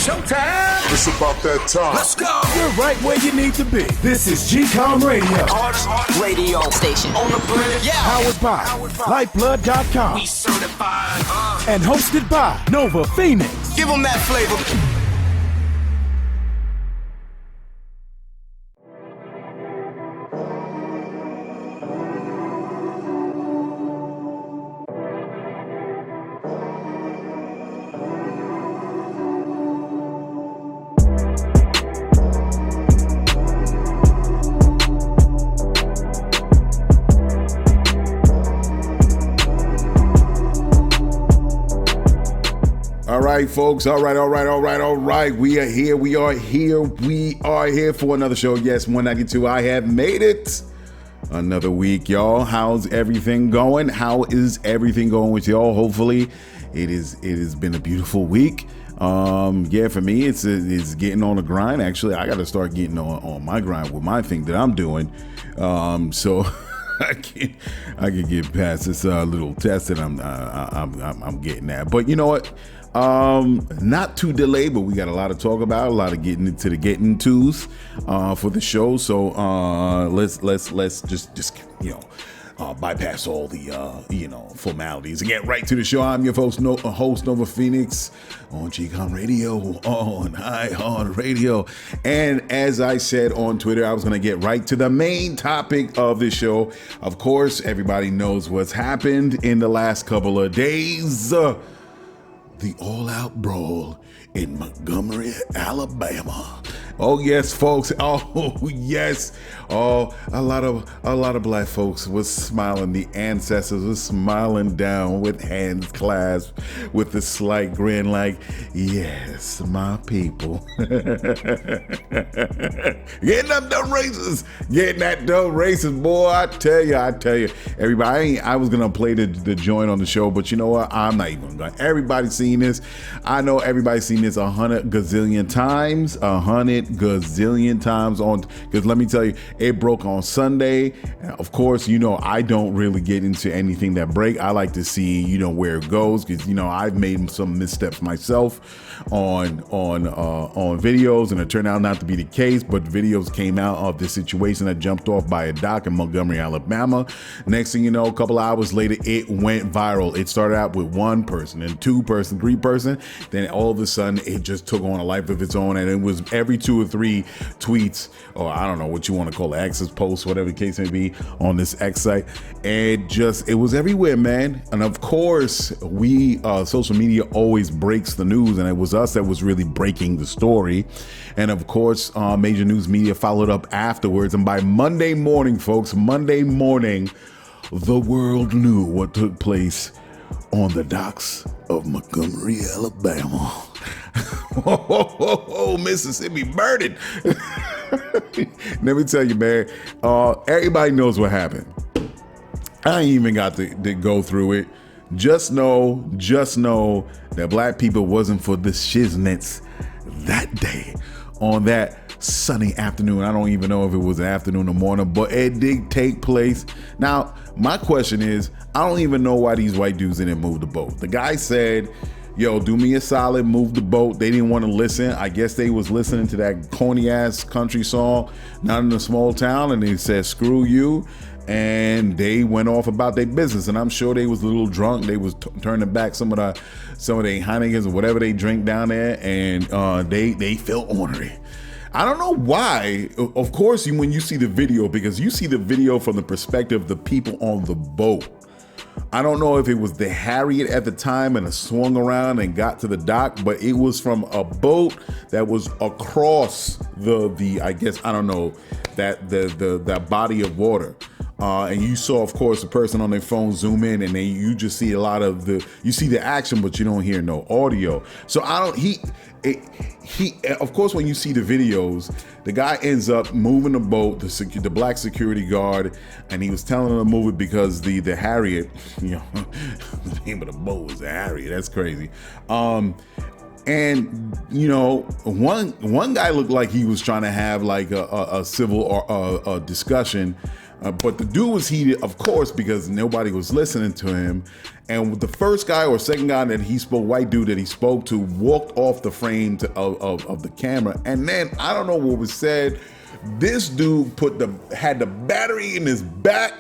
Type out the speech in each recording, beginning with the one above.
Showtime. It's about that time. Let's go. You're right where you need to be. This is GCOM Radio. Hardest radio station on the planet. Yeah. Powered by Lyfeblood.com. We certified. And hosted by Nova Phoenix. Give them that flavor. All right, folks. All right. We are here for another show. Yes, 192. I have made it. Another week, y'all. How's everything going? How is everything going with y'all? Hopefully, it has been a beautiful week. Yeah, for me, it's getting on the grind. Actually, I got to start getting on my grind with my thing that I'm doing. So I can get past this little test that I'm getting at. But you know what? Not to delay, but we got a lot to talk about, a lot of getting into the getting tos for the show. So let's just bypass all the formalities and get right to the show. I'm your host Nova Phoenix on GCOM Radio on iHeartRadio. And as I said on Twitter, I was going to get right to the main topic of the show. Of course, everybody knows what's happened in the last couple of days. The all-out brawl in Montgomery, Alabama. Oh yes, folks. Oh yes. Oh, a lot of black folks was smiling. The ancestors was smiling down with hands clasped, with a slight grin, like, yes, my people. Getting them dumb races, boy. I tell you, everybody. I was gonna play the joint on the show, but you know what? I'm not even gonna. Everybody's seen this. I know everybody's seen this 100 gazillion times. 100 gazillion times on, because let me tell you, it broke on Sunday. Of course, I don't really get into anything that break. I like to see, where it goes, because I've made some missteps myself on videos, and it turned out not to be the case. But videos came out of the situation that jumped off by a dock in Montgomery, Alabama. Next thing you know, a couple hours later, it went viral. It started out with one person, and two person, three person. Then all of a sudden, it just took on a life of its own, and it was every 2 or 3 tweets, or I don't know what you want to call it, access posts, whatever the case may be, on this X site. It was everywhere, man. And of course, social media always breaks the news, and it was us that was really breaking the story. And of course, major news media followed up afterwards. And by Monday morning, folks, the world knew what took place on the docks of Montgomery, Alabama. Mississippi burning. Let me tell you, man, everybody knows what happened. I ain't even got to go through it. Just know that black people wasn't for the shiznits that day on that sunny afternoon. I don't even know if it was afternoon or morning, but it did take place. Now, my question is, I don't even know why these white dudes didn't move the boat. The guy said, yo, do me a solid, move the boat. They didn't want to listen. I guess they was listening to that corny ass country song, Not in a Small Town, and they said, screw you. And they went off about their business. And I'm sure they was a little drunk. They was turning back some of the Heinekens or whatever they drink down there, and they felt ornery. I don't know why. Of course, when you see the video, because you see the video from the perspective of the people on the boat. I don't know if it was the Harriet at the time and it swung around and got to the dock, but it was from a boat that was across the I guess, I don't know, that body of water. And you saw, of course, the person on their phone zoom in, and you just see you see the action, but you don't hear no audio. So of course, when you see the videos, the guy ends up moving the boat, the black security guard, and he was telling him to move it because the Harriet, the name of the boat was the Harriet. That's crazy. And one guy looked like he was trying to have like a civil discussion But the dude was heated, of course, because nobody was listening to him. And the first guy or second guy that he spoke, white dude that he spoke to, walked off the frame of the camera. And then, I don't know what was said. This dude had the battery in his back,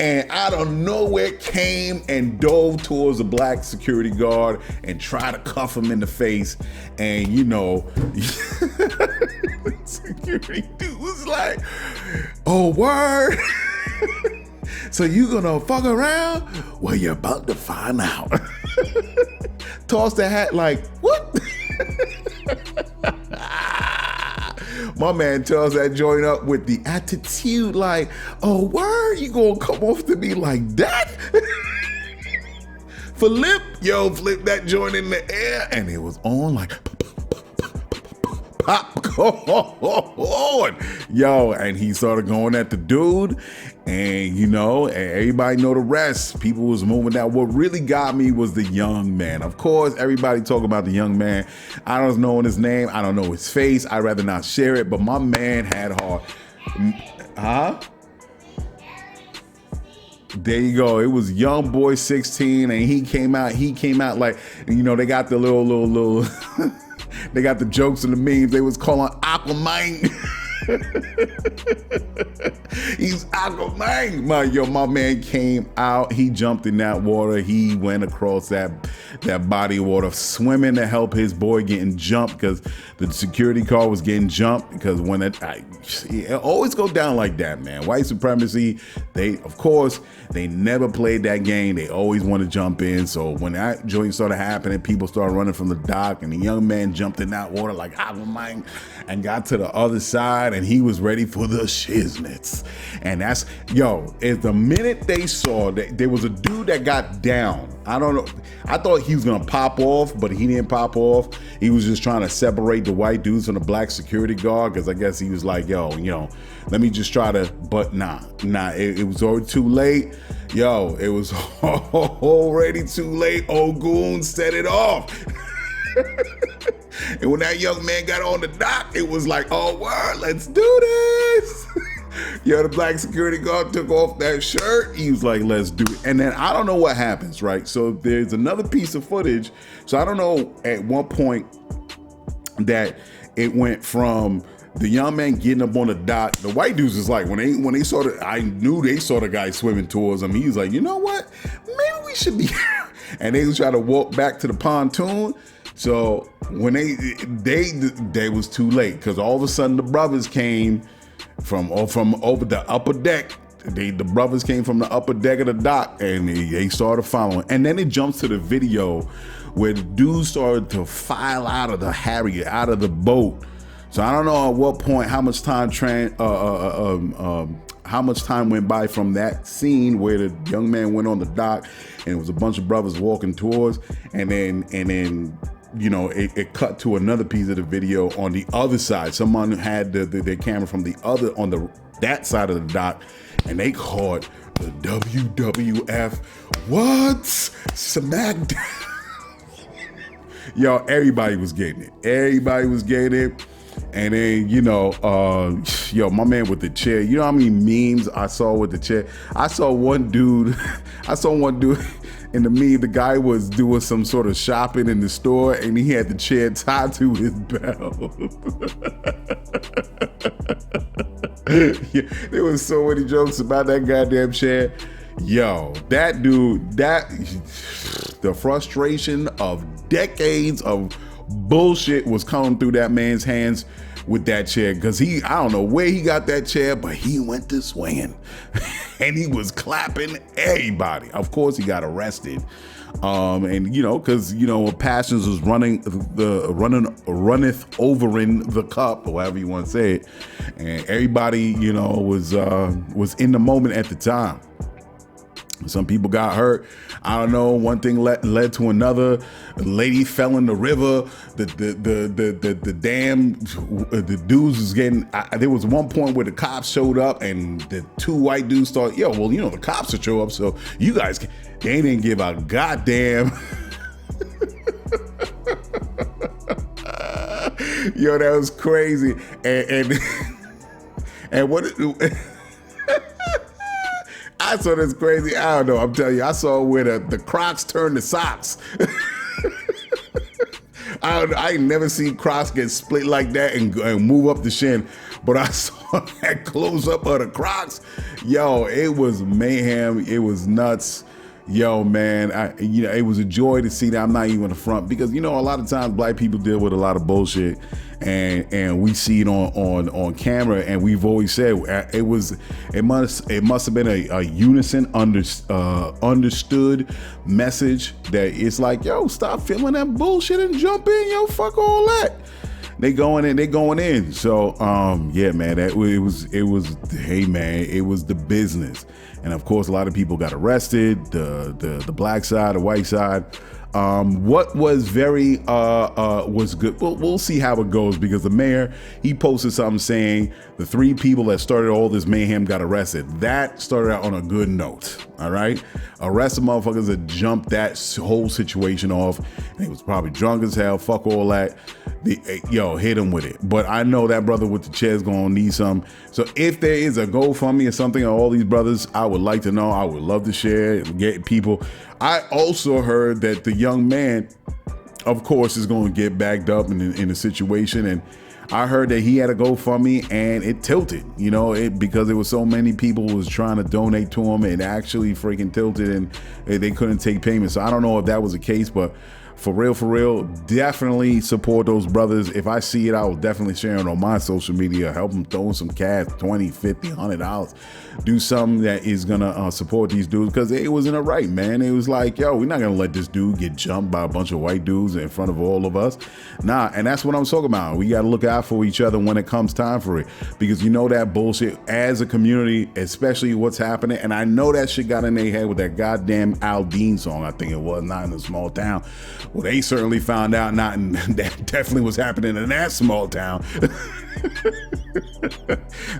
and out of nowhere came and dove towards a black security guard and tried to cuff him in the face. And security dude was like, "Oh, word." So you gonna fuck around? Well, you're about to find out. Toss the hat like, what? My man tells that joint up with the attitude like, "Oh, word, you gonna come off to me like that?" Flip that joint in the air, and it was on like popcorn. And he started going at the dude, and everybody know the rest. People was moving out. What really got me was the young man. Of course, everybody talking about the young man. I don't know his name. I don't know his face. I'd rather not share it, but my man had hard. There you go. It was young boy 16, and he came out like, they got the little they got the jokes and the memes. They was calling Aquaman. He's Aquaman. My man came out. He jumped in that water. He went across that body of water, swimming to help his boy getting jumped, because the security car was getting jumped. Because when it always go down like that, man. White supremacy. They never played that game. They always want to jump in. So when that joint started happening, people started running from the dock, and the young man jumped in that water like Aquaman and got to the other side, and he was ready for the shiznits. And that's, is the minute they saw that there was a dude that got down. I don't know. I thought he was going to pop off, but he didn't pop off. He was just trying to separate the white dudes from the black security guard, because I guess he was like, let me just try to, but nah, it was already too late. It was already too late. Old goon set it off. And when that young man got on the dock, it was like, "Oh, word, let's do this." The black security guard took off that shirt. He was like, "Let's do it." And then I don't know what happens, right? So there's another piece of footage. So I don't know at what point that it went from the young man getting up on the dock. The white dudes is like, when they saw I knew they saw the guy swimming towards them. He was like, "You know what? Maybe we should be." And they was trying to walk back to the pontoon. So when they was too late, because all of a sudden the brothers came from over the upper deck. The brothers came from the upper deck of the dock, and they started following. And then it jumps to the video where the dude started to file out of the Harrier, out of the boat. So I don't know at what point, how much time went by from that scene where the young man went on the dock, and it was a bunch of brothers walking towards, and then it cut to another piece of the video on the other side. Someone had their camera from that side of the dock, and they caught the WWF SmackDown. Everybody was getting it. And then, my man with the chair, you know how many memes I saw with the chair? I saw one dude in the meme, the guy was doing some sort of shopping in the store, and he had the chair tied to his belt. There was so many jokes about that goddamn chair. That dude, the frustration of decades of bullshit was coming through that man's hands with that chair, because I don't know where he got that chair, but he went to swinging and he was clapping everybody. Of course he got arrested, and because passions was runneth over in the cup, or however you want to say it, and everybody was in the moment at the time. Some people got hurt. I don't know. One thing led to another. A lady fell in the river. The dudes was getting. There was one point where the cops showed up, and the two white dudes thought, the cops would show up, so you guys. They didn't give a goddamn. That was crazy. And what. I saw this crazy. I don't know. I'm telling you, I saw where the Crocs turned to socks. I ain't never seen Crocs get split like that and move up the shin, but I saw that close up of the Crocs. Yo, it was mayhem. It was nuts. Yo, man, it was a joy to see that. I'm not even in the front because, a lot of times black people deal with a lot of bullshit and we see it on camera, and we've always said it must have been a unison understood message that it's like, yo, stop feeling that bullshit and jump in, yo, fuck all that. They going in. So, yeah, man, it was, hey, man, it was the business. And of course, a lot of people got arrested, the black side, the white side. What was very, was good. We'll see how it goes because the mayor, he posted something saying the 3 people that started all this mayhem got arrested. That started out on a good note. All right. Arrest the motherfuckers that jumped that whole situation off. And he was probably drunk as hell. Fuck all that. Hit him with it. But I know that brother with the chair's gonna need some. So if there is a GoFundMe or something on all these brothers, I would like to know. I would love to share it and get people. I also heard that the young man, of course, is going to get backed up in a situation. And I heard that he had a GoFundMe and it tilted, because there was so many people was trying to donate to him. It actually freaking tilted and they couldn't take payment. So I don't know if that was the case, but for real, definitely support those brothers. If I see it, I will definitely share it on my social media. Help them throw some cash, $20, $50, $100. Do something that is going to support these dudes because it wasn't a right, man. It was like, yo, we're not going to let this dude get jumped by a bunch of white dudes in front of all of us. Nah, and that's what I'm talking about. We got to look out for each other when it comes time for it because that bullshit as a community, especially what's happening. And I know that shit got in their head with that goddamn Aldine song. I think it was Not in a Small Town. Well, they certainly found out that definitely was happening in that small town.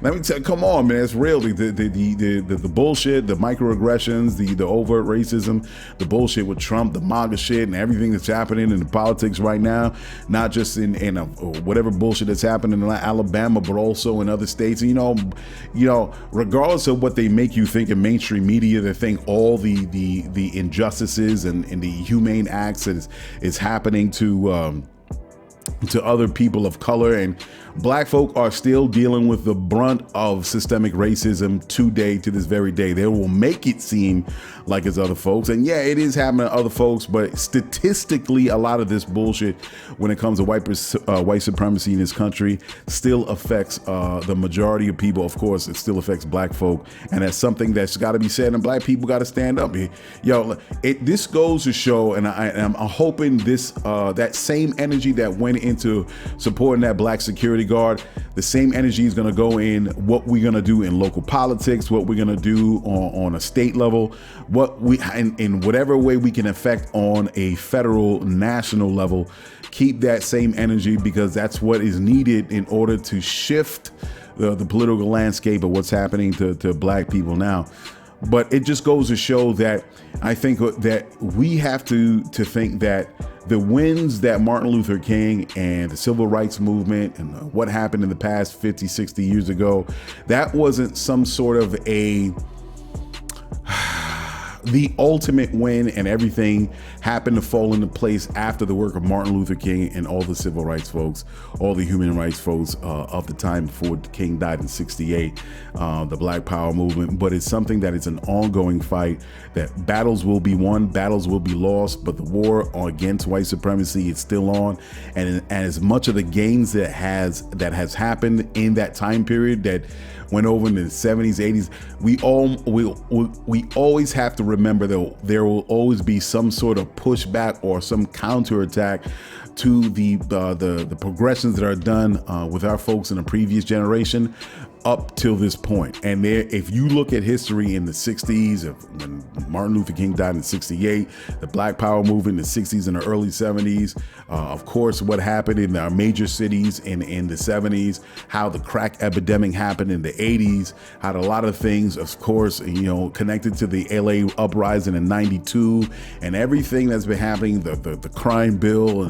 Let me tell you, come on, man, it's real. The bullshit, the microaggressions, the overt racism, the bullshit with Trump, the MAGA shit, and everything that's happening in the politics right now, not just in whatever bullshit that's happening in Alabama, but also in other states. And, regardless of what they make you think in mainstream media, they think all the injustices and the humane acts that is happening to other people of color, and black folk are still dealing with the brunt of systemic racism to this very day. They will make it seem like it's other folks, and yeah, it is happening to other folks, but statistically, a lot of this bullshit when it comes to white supremacy in this country still affects the majority of people. Of course, it still affects black folk, and that's something that's got to be said, and black people got to stand up here. This goes to show, and I'm hoping this that same energy that went into supporting that black security guard, the same energy is going to go in what we're going to do in local politics, what we're going to do on a state level, what we in whatever way we can affect on a federal, national level. Keep that same energy because that's what is needed in order to shift the political landscape of what's happening to black people now. But it just goes to show that I think that we have to think that the wins that Martin Luther King and the civil rights movement and what happened in the past 50, 60 years ago, that wasn't some sort of the ultimate win, and everything happened to fall into place after the work of Martin Luther King and all the civil rights folks, all the human rights folks of the time before King died in 68, the Black Power movement. But it's something that is an ongoing fight, that battles will be won, battles will be lost, but the war against white supremacy is still on. And as much of the gains that has happened in that time period that went over in the 70s, 80s, we always have to remember that there will always be some sort of pushback or some counterattack to the progressions that are done with our folks in the previous generation up till this point. And if you look at history in the 60s, when Martin Luther King died in 68, the Black Power movement in the 60s and the early 70s, of course, what happened in our major cities in the 70s, how the crack epidemic happened in the 80s, how a lot of things, of course, connected to the LA uprising in 92, and everything that's been happening, the crime bill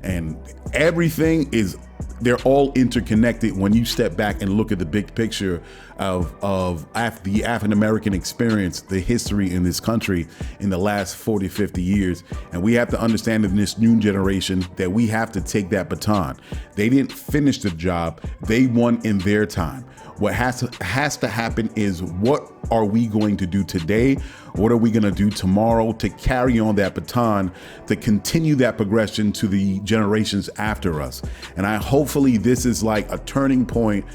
and everything is they're all interconnected when you step back and look at the big picture of the African-American experience, the history in this country in the last 40, 50 years. And we have to understand in this new generation that we have to take that baton. They didn't finish the job. They won in their time. What has to happen is, what are we going to do today? What are we going to do tomorrow to carry on that baton, to continue that progression to the generations after us? And hopefully this is like a turning point.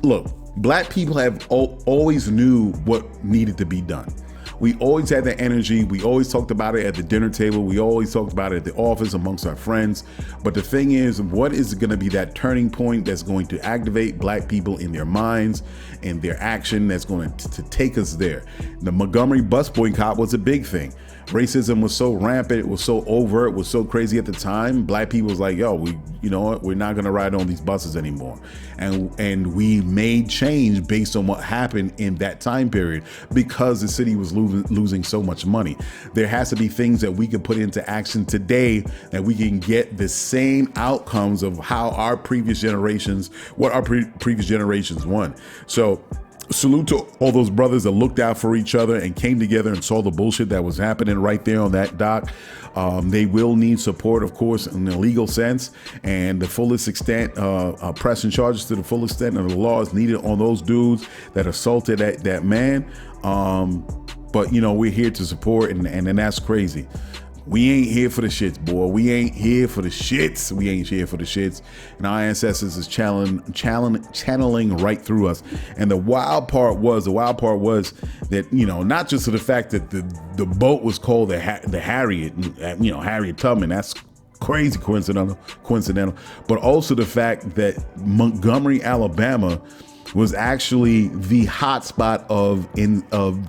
Look, Black people have always knew what needed to be done. We always had that energy. We always talked about it at the dinner table. We always talked about it at the office amongst our friends. But the thing is, what is going to be that turning point that's going to activate Black people in their minds and their action that's going to take us there? The Montgomery bus boycott was a big thing. Racism was so rampant, it was so overt, it was so crazy at the time. Black people was like, yo, you know what? We're not going to ride on these buses anymore. And we made change based on what happened in that time period, because the city was losing so much money. There has to be things that we can put into action today that we can get the same outcomes of how our previous generations, what our previous generations won. So salute to all those brothers that looked out for each other and came together and saw the bullshit that was happening right there on that dock. They will need support, of course, in the legal sense, and the fullest extent, pressing charges to the full extent of the law is needed on those dudes that assaulted that man. But, you know, we're here to support, and that's crazy. We ain't here for the shits, boy. We ain't here for the shits. We ain't here for the shits. And our ancestors is channeling right through us. And the wild part was that, you know, not just to the fact that the boat was called the Harriet, you know, Harriet Tubman. That's crazy coincidental. But also the fact that Montgomery, Alabama was actually the hotspot of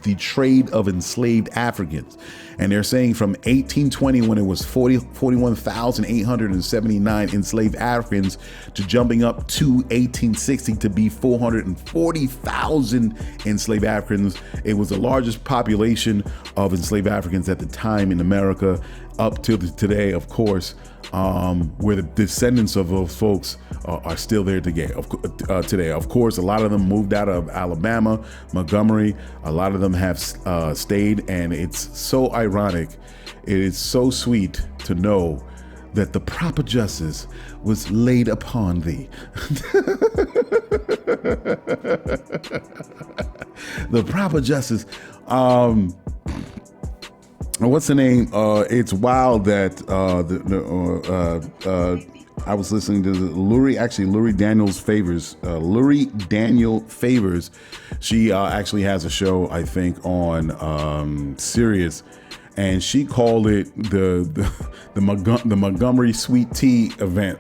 the trade of enslaved Africans. And they're saying from 1820, when it was 41,879 enslaved Africans, to jumping up to 1860 to be 440,000 enslaved Africans. It was the largest population of enslaved Africans at the time in America, up to today, of course, where the descendants of those folks are still there today. Of course, a lot of them moved out of Alabama, Montgomery. A lot of them have stayed, and it's so ironic. It is so sweet to know that the proper justice was laid upon thee. The proper justice. What's the name? It's wild that I was listening to Lurie Daniel Favors. She actually has a show, I think, on Sirius, and she called it the Montgomery Sweet Tea event.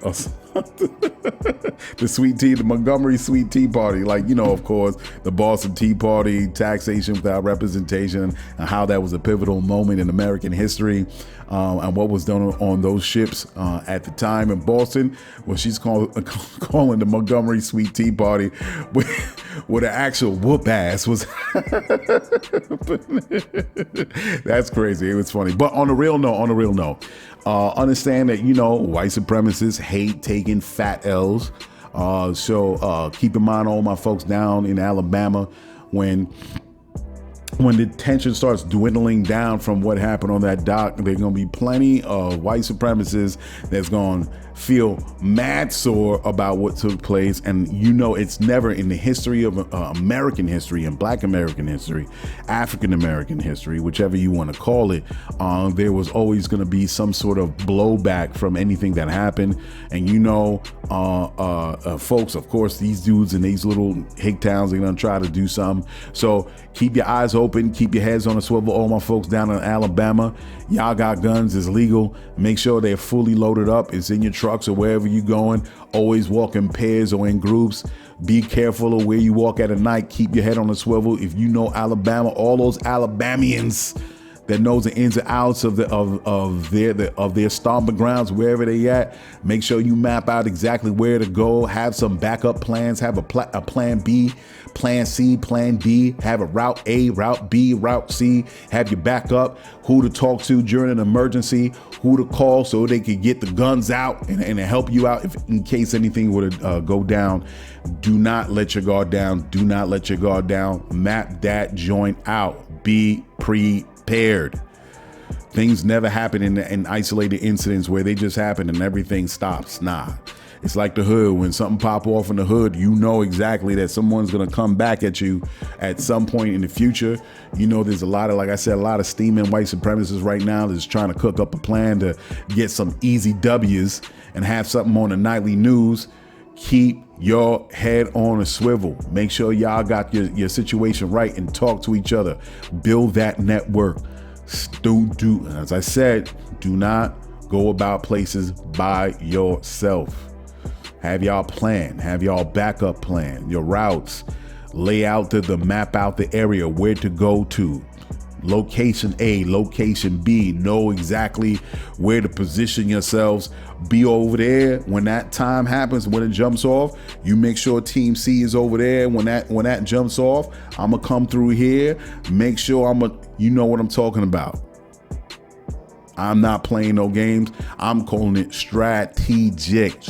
The Montgomery Sweet Tea Party. Like, you know, of course, the Boston Tea Party, taxation without representation, and how that was a pivotal moment in American history, and what was done on those ships at the time in Boston. Well, she's calling the Montgomery Sweet Tea Party with an actual whoop ass was. That's crazy. It was funny. But on a real note, understand that, you know, white supremacists hate taking fat L's. So keep in mind, all my folks down in Alabama, when the tension starts dwindling down from what happened on that dock, there's going to be plenty of white supremacists that's going to feel mad sore about what took place. And, you know, it's never in the history of American history and Black American history, African American history, whichever you want to call it, there was always going to be some sort of blowback from anything that happened. And, you know, folks, of course, these dudes in these little hick towns are going to try to do something. So keep your eyes open, keep your heads on a swivel. All my folks down in Alabama, y'all got guns, it's legal. Make sure they're fully loaded up. It's in your trucks or wherever you're going. Always walk in pairs or in groups. Be careful of where you walk at night. Keep your head on a swivel. If you know Alabama, all those Alabamians that knows the ins and outs of their stomping grounds, wherever they at. Make sure you map out exactly where to go. Have some backup plans. Have a plan B, plan C, plan D. Have a route A, route B, route C. Have your backup. Who to talk to during an emergency. Who to call so they could get the guns out and help you out in case anything were to go down. Do not let your guard down. Do not let your guard down. Map that joint out. Be prepared. Things never happen in isolated incidents where they just happen and everything stops. Nah. It's like the hood. When something pop off in the hood, you know exactly that someone's going to come back at you at some point in the future. You know, there's a lot of, like I said, a lot of steaming white supremacists right now that's trying to cook up a plan to get some easy W's and have something on the nightly news. Keep your head on a swivel. Make sure y'all got your situation right and talk to each other. Build that network. As I said, do not go about places by yourself. Have y'all plan, have y'all backup plan, your routes, lay out the map out the area, where to go to. Location A, location B, know exactly where to position yourselves. Be over there when that time happens, when it jumps off. You make sure Team C is over there when that jumps off. I'm gonna come through here. Make sure you know what I'm talking about. I'm not playing no games. I'm calling it strategic.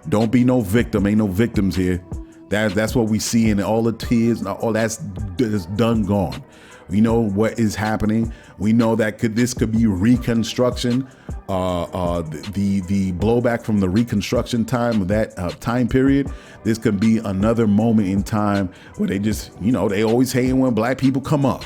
Don't be no victim. Ain't no victims here. That's what we see in all the tears. All that's done, gone. We know what is happening. We know that this could be reconstruction. The blowback from the reconstruction time of that time period. This could be another moment in time where they just, they always hate when black people come up.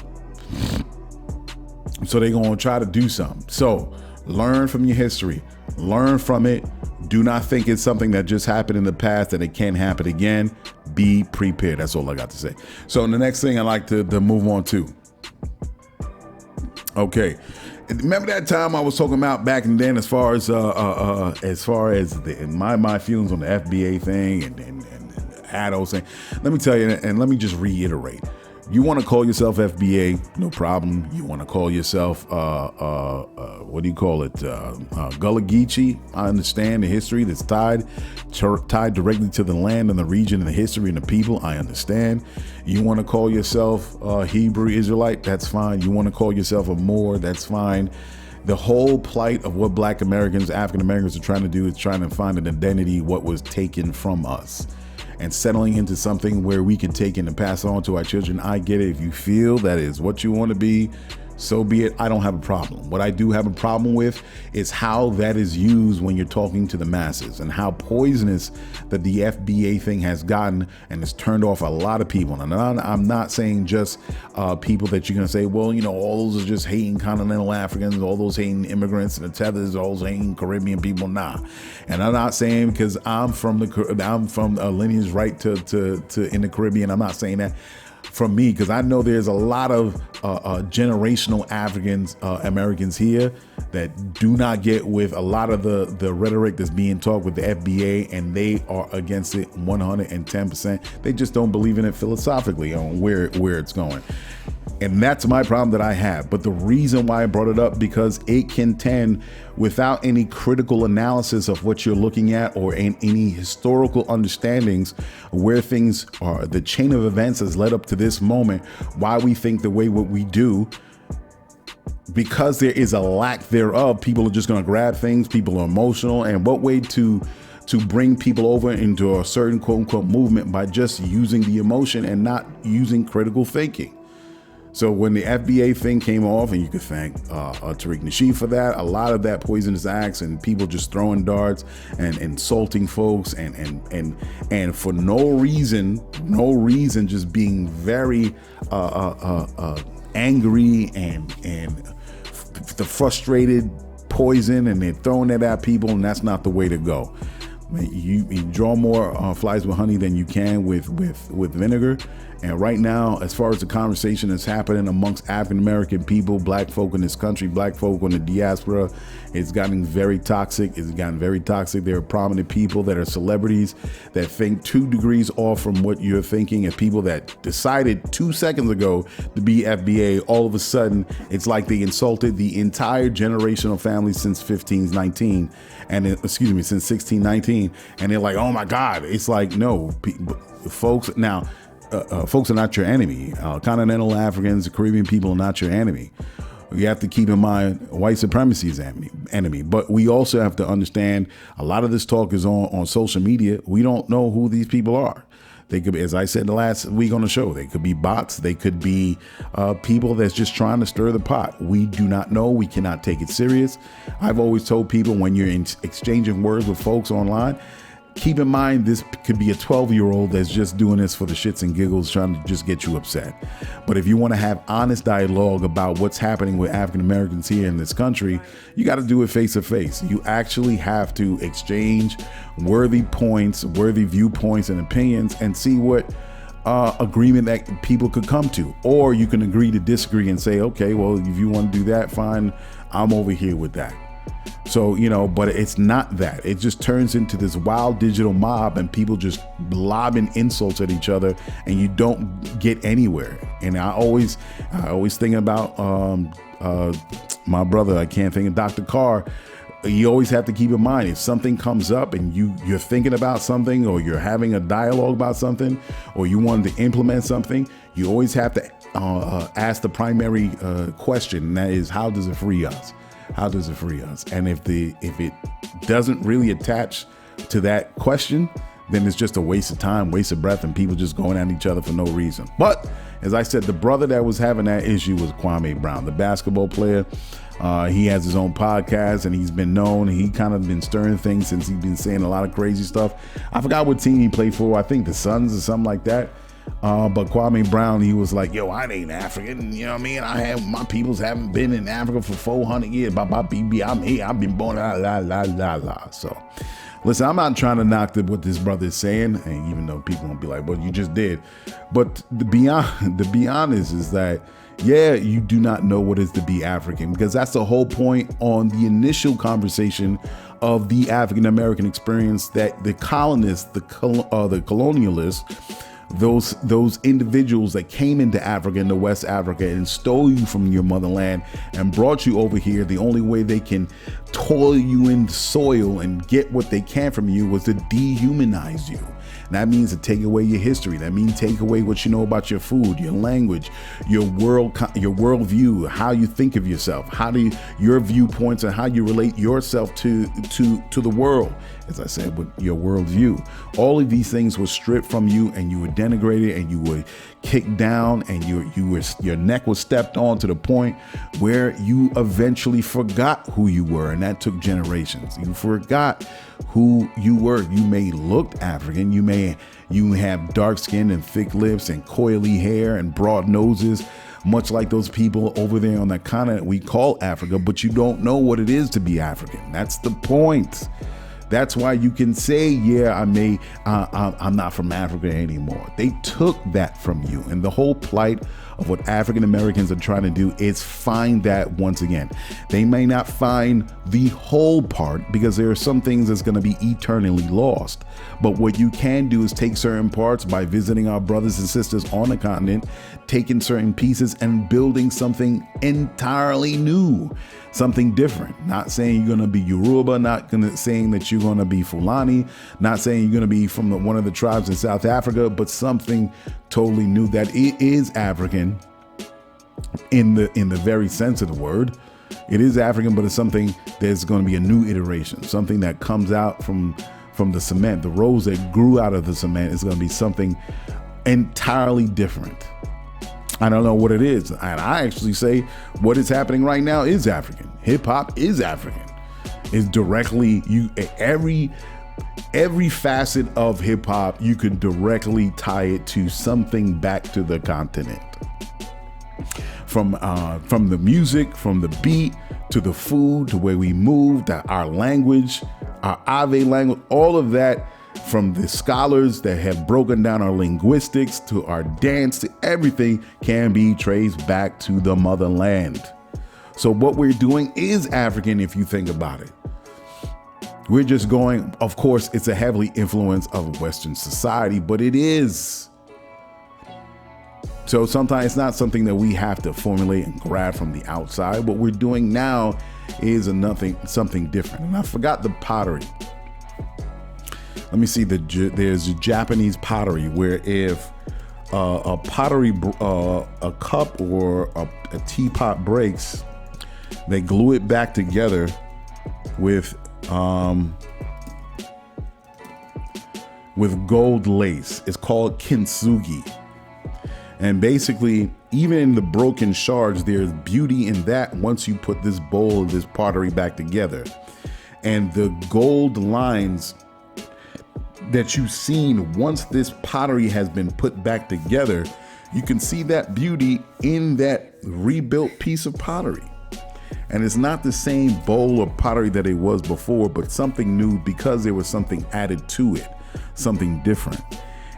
So they're going to try to do something. So learn from your history. Learn from it. Do not think it's something that just happened in the past that it can't happen again. Be prepared. That's all I got to say. So the next thing I like to move on to. Okay. Remember that time I was talking about back and then as far as my feelings on the FBA thing and ADO thing. Let me tell you, and let me just reiterate. You want to call yourself FBA, no problem. You want to call yourself, what do you call it? Gullah Geechee. I understand the history that's tied directly to the land and the region and the history and the people. I understand. You want to call yourself Hebrew Israelite, that's fine. You want to call yourself a Moor, that's fine. The whole plight of what Black Americans, African Americans are trying to do is trying to find an identity, what was taken from us, and settling into something where we can take it and pass it on to our children. I get it. If you feel that is what you want to be, so be it. I don't have a problem. What I do have a problem with is how that is used when you're talking to the masses and how poisonous that the FBA thing has gotten and has turned off a lot of people. And I'm not saying just people that you're going to say, well, all those are just hating continental Africans, all those hating immigrants and the tethers, all those hating Caribbean people. Nah. And I'm not saying because I'm from a lineage right to in the Caribbean. I'm not saying that from me, because I know there's a lot of generational Africans, Americans here that do not get with a lot of the rhetoric that's being talked with the FBA, and they are against it 110%. They just don't believe in it philosophically on where it's going. And that's my problem that I have. But the reason why I brought it up, because it can tend, without any critical analysis of what you're looking at or any historical understandings where things are, the chain of events has led up to this moment, why we think the way what we do, because there is a lack thereof. People are just going to grab things. People are emotional. And what way to bring people over into a certain quote unquote movement by just using the emotion and not using critical thinking. So when the FBA thing came off, and you could thank Tariq Nasheed for that, a lot of that poisonous acts and people just throwing darts and insulting folks and for no reason, just being very angry and the frustrated poison, and they're throwing it at people, and that's not the way to go. You draw more flies with honey than you can with vinegar. And right now, as far as the conversation that's happening amongst African American people, black folk in this country, black folk in the diaspora, it's gotten very toxic. There are prominent people that are celebrities that think 2 degrees off from what you're thinking, and people that decided 2 seconds ago to be FBA, all of a sudden, it's like they insulted the entire generational family since 1519, since 1619, and they're like, oh my God. It's like, no, folks, now, folks are not your enemy. Continental Africans, Caribbean people are not your enemy. You have to keep in mind white supremacy is enemy. But we also have to understand a lot of this talk is on social media. We don't know who these people are. They could be, as I said the last week on the show, they could be bots. They could be people that's just trying to stir the pot. We do not know. We cannot take it serious. I've always told people when you're exchanging words with folks online, keep in mind, this could be a 12-year-old that's just doing this for the shits and giggles, trying to just get you upset. But if you want to have honest dialogue about what's happening with African Americans here in this country, you got to do it face to face. You actually have to exchange worthy points, worthy viewpoints and opinions, and see what agreement that people could come to. Or you can agree to disagree and say, okay, well, if you want to do that, fine, I'm over here with that. So, but it's not that. It just turns into this wild digital mob and people just lobbing insults at each other, and you don't get anywhere. And I always think about my brother. I can't think of Dr. Carr. You always have to keep in mind, if something comes up and you're thinking about something, or you're having a dialogue about something, or you wanted to implement something, you always have to ask the primary question, and that is, how does it free us? How does it free us? And if it doesn't really attach to that question, then it's just a waste of time, waste of breath, and people just going at each other for no reason. But as I said, the brother that was having that issue was Kwame Brown, the basketball player. He has his own podcast, and he's been known. He kind of been stirring things since he's been saying a lot of crazy stuff. I forgot what team he played for. I think the Suns or something like that. But Kwame Brown, he was like, yo, I ain't African. You know what I mean? My peoples haven't been in Africa for 400 years. I'm here. I've been born, la. So, listen, I'm not trying to knock what this brother is saying, and even though people won't be like, well, you just did. But to be honest is that, yeah, you do not know what it is to be African, because that's the whole point on the initial conversation of the African American experience, that the colonists, the colonialists, those individuals that came into Africa, into West Africa, and stole you from your motherland and brought you over here, the only way they can toil you in the soil and get what they can from you was to dehumanize you. And that means to take away your history. That means take away what you know about your food, your language, your worldview, how you think of yourself, your viewpoints, and how you relate yourself to the world. As I said, with your worldview, all of these things were stripped from you, and you were denigrated, and you were kicked down, and your neck was stepped on to the point where you eventually forgot who you were, and that took generations. You forgot who you were. You may look African. You have dark skin and thick lips and coily hair and broad noses, much like those people over there on that continent we call Africa, but you don't know what it is to be African. That's the point. That's why you can say, yeah, I'm not from Africa anymore. They took that from you. And the whole plight of what African Americans are trying to do is find that once again. They may not find the whole part, because there are some things that's going to be eternally lost. But what you can do is take certain parts by visiting our brothers and sisters on the continent, taking certain pieces and building something entirely new. Something different. Not saying you're going to be Yoruba, saying that you're going to be Fulani, not saying you're going to be from one of the tribes in South Africa, but something totally new that it is African in the very sense of the word. It is African, but it's something there's going to be a new iteration, something that comes out from the cement. The rose that grew out of the cement is going to be something entirely different. I don't know what it is. And I actually say what is happening right now is African. Hip hop is African. It's directly every facet of hip hop, you can directly tie it to something back to the continent. From the music, from the beat, to the food, to where we move, to our language, our Ave language, all of that, from the scholars that have broken down our linguistics to our dance to everything, can be traced back to the motherland. So what we're doing is African if you think about it. We're just going, of course, it's a heavily influence of Western society, but it is. So sometimes it's not something that we have to formulate and grab from the outside. What we're doing now is something different. And I forgot the pottery. Let me see, there's Japanese pottery where if a cup or a teapot breaks, they glue it back together with gold lace. It's called kintsugi. And basically, even in the broken shards, there's beauty in that once you put this bowl of this pottery back together. And the gold lines that you've seen once this pottery has been put back together, you can see that beauty in that rebuilt piece of pottery. And it's not the same bowl of pottery that it was before, but something new because there was something added to it, something different.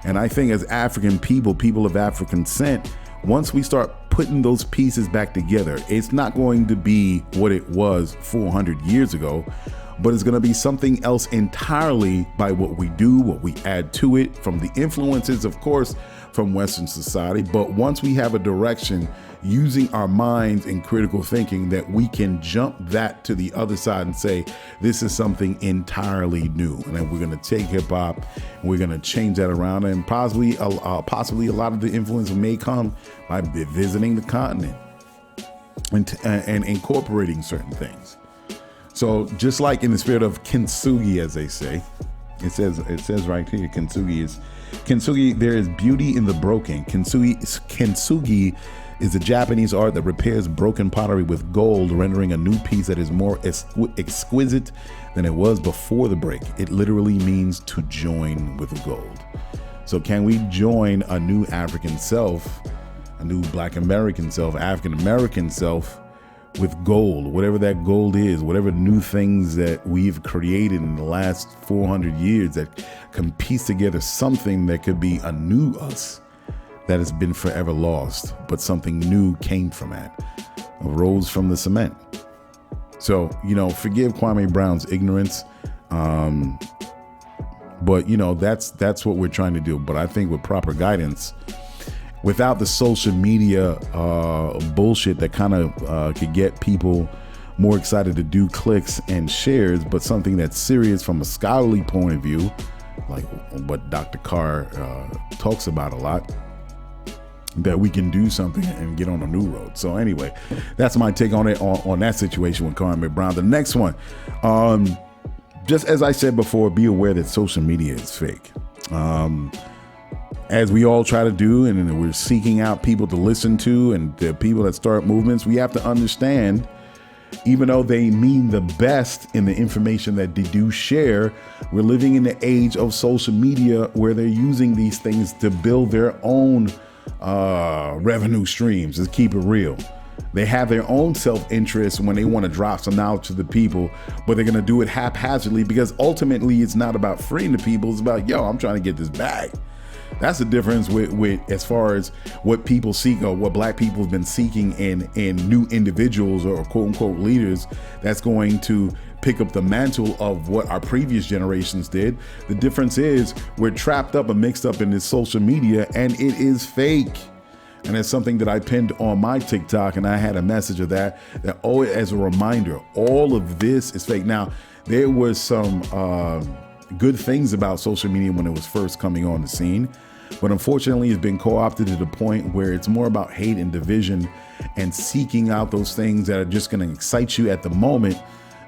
And I think as African people of African descent, once we start putting those pieces back together, it's not going to be what it was 400 years ago, but it's going to be something else entirely by what we do, what we add to it, from the influences, of course, from Western society. But once we have a direction using our minds and critical thinking, that we can jump that to the other side and say, this is something entirely new. And then we're going to take hip hop and we're going to change that around. And possibly a lot of the influence may come by visiting the continent and incorporating certain things. So just like in the spirit of kintsugi, as they say, it says right here, kintsugi, there is beauty in the broken. Kintsugi is a Japanese art that repairs broken pottery with gold, rendering a new piece that is more exquisite than it was before the break. It literally means to join with gold. So can we join a new African self, a new Black American self, African American self, with gold, whatever that gold is, whatever new things that we've created in the last 400 years that can piece together something that could be a new us that has been forever lost, but something new came from that, arose from the cement. So, forgive Kwame Brown's ignorance, but that's what we're trying to do. But I think with proper guidance, without the social media bullshit that kind of could get people more excited to do clicks and shares, but something that's serious from a scholarly point of view, like what Dr. Carr talks about a lot, that we can do something and get on a new road. So anyway, that's my take on it, on that situation with Kwame Brown. The next one, just as I said before, be aware that social media is fake. As we all try to do, and we're seeking out people to listen to and the people that start movements, we have to understand, even though they mean the best in the information that they do share, we're living in the age of social media where they're using these things to build their own revenue streams. Let's keep it real. They have their own self-interest when they want to drop some knowledge to the people, but they're going to do it haphazardly because ultimately it's not about freeing the people. It's about, I'm trying to get this bag. That's the difference with as far as what people seek, or what Black people have been seeking in new individuals or quote unquote leaders that's going to pick up the mantle of what our previous generations did. The difference is we're trapped up and mixed up in this social media, and it is fake. And it's something that I pinned on my TikTok, and I had a message of that always as a reminder, all of this is fake. Now, there was some good things about social media when it was first coming on the scene, but unfortunately it's been co-opted to the point where it's more about hate and division and seeking out those things that are just going to excite you at the moment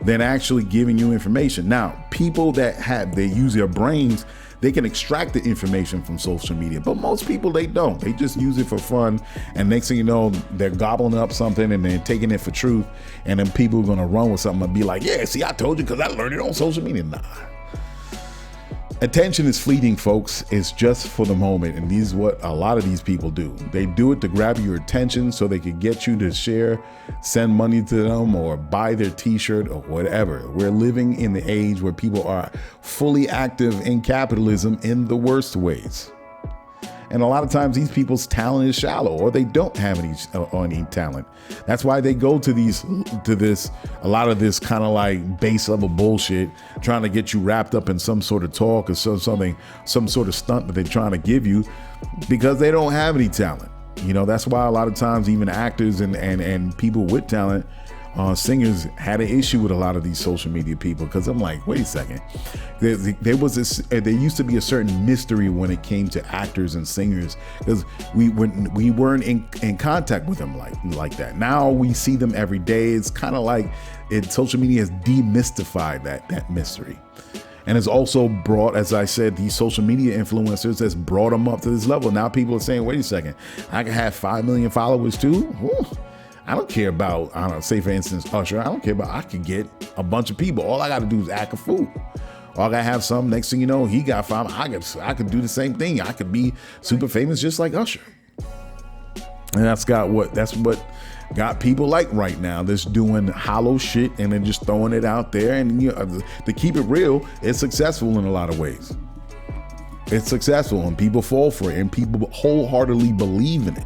than actually giving you information. Now, people that they use their brains, they can extract the information from social media, but most people, they don't. They just use it for fun, and next thing you know, they're gobbling up something and they're taking it for truth, and then people are going to run with something and be like, yeah, see, I told you because I learned it on social media. Nah. Attention is fleeting, folks. It's just for the moment. And these is what a lot of these people do. They do it to grab your attention so they can get you to share, send money to them, or buy their t-shirt or whatever. We're living in the age where people are fully active in capitalism in the worst ways. And a lot of times these people's talent is shallow, or they don't have any talent. That's why they go to a lot of this kind of like base level bullshit, trying to get you wrapped up in some sort of talk or some sort of stunt that they're trying to give you, because they don't have any talent. You know, that's why a lot of times even actors and people with talent, singers, had an issue with a lot of these social media people, because I'm like, wait a second, there used to be a certain mystery when it came to actors and singers, because we weren't in contact with them like that. Now we see them every day. It's kind of like social media has demystified that mystery. And it's also brought, as I said, these social media influencers has brought them up to this level. Now people are saying, wait a second, I can have 5 million followers too? Ooh. I don't care about, I don't know, say for instance, Usher. I don't care about, I could get a bunch of people. All I got to do is act a fool. Or I got to have some, next thing you know, he got 5. I could do the same thing. I could be super famous just like Usher. And that's what got people like right now. That's doing hollow shit and then just throwing it out there. And to keep it real, it's successful in a lot of ways. It's successful and people fall for it and people wholeheartedly believe in it.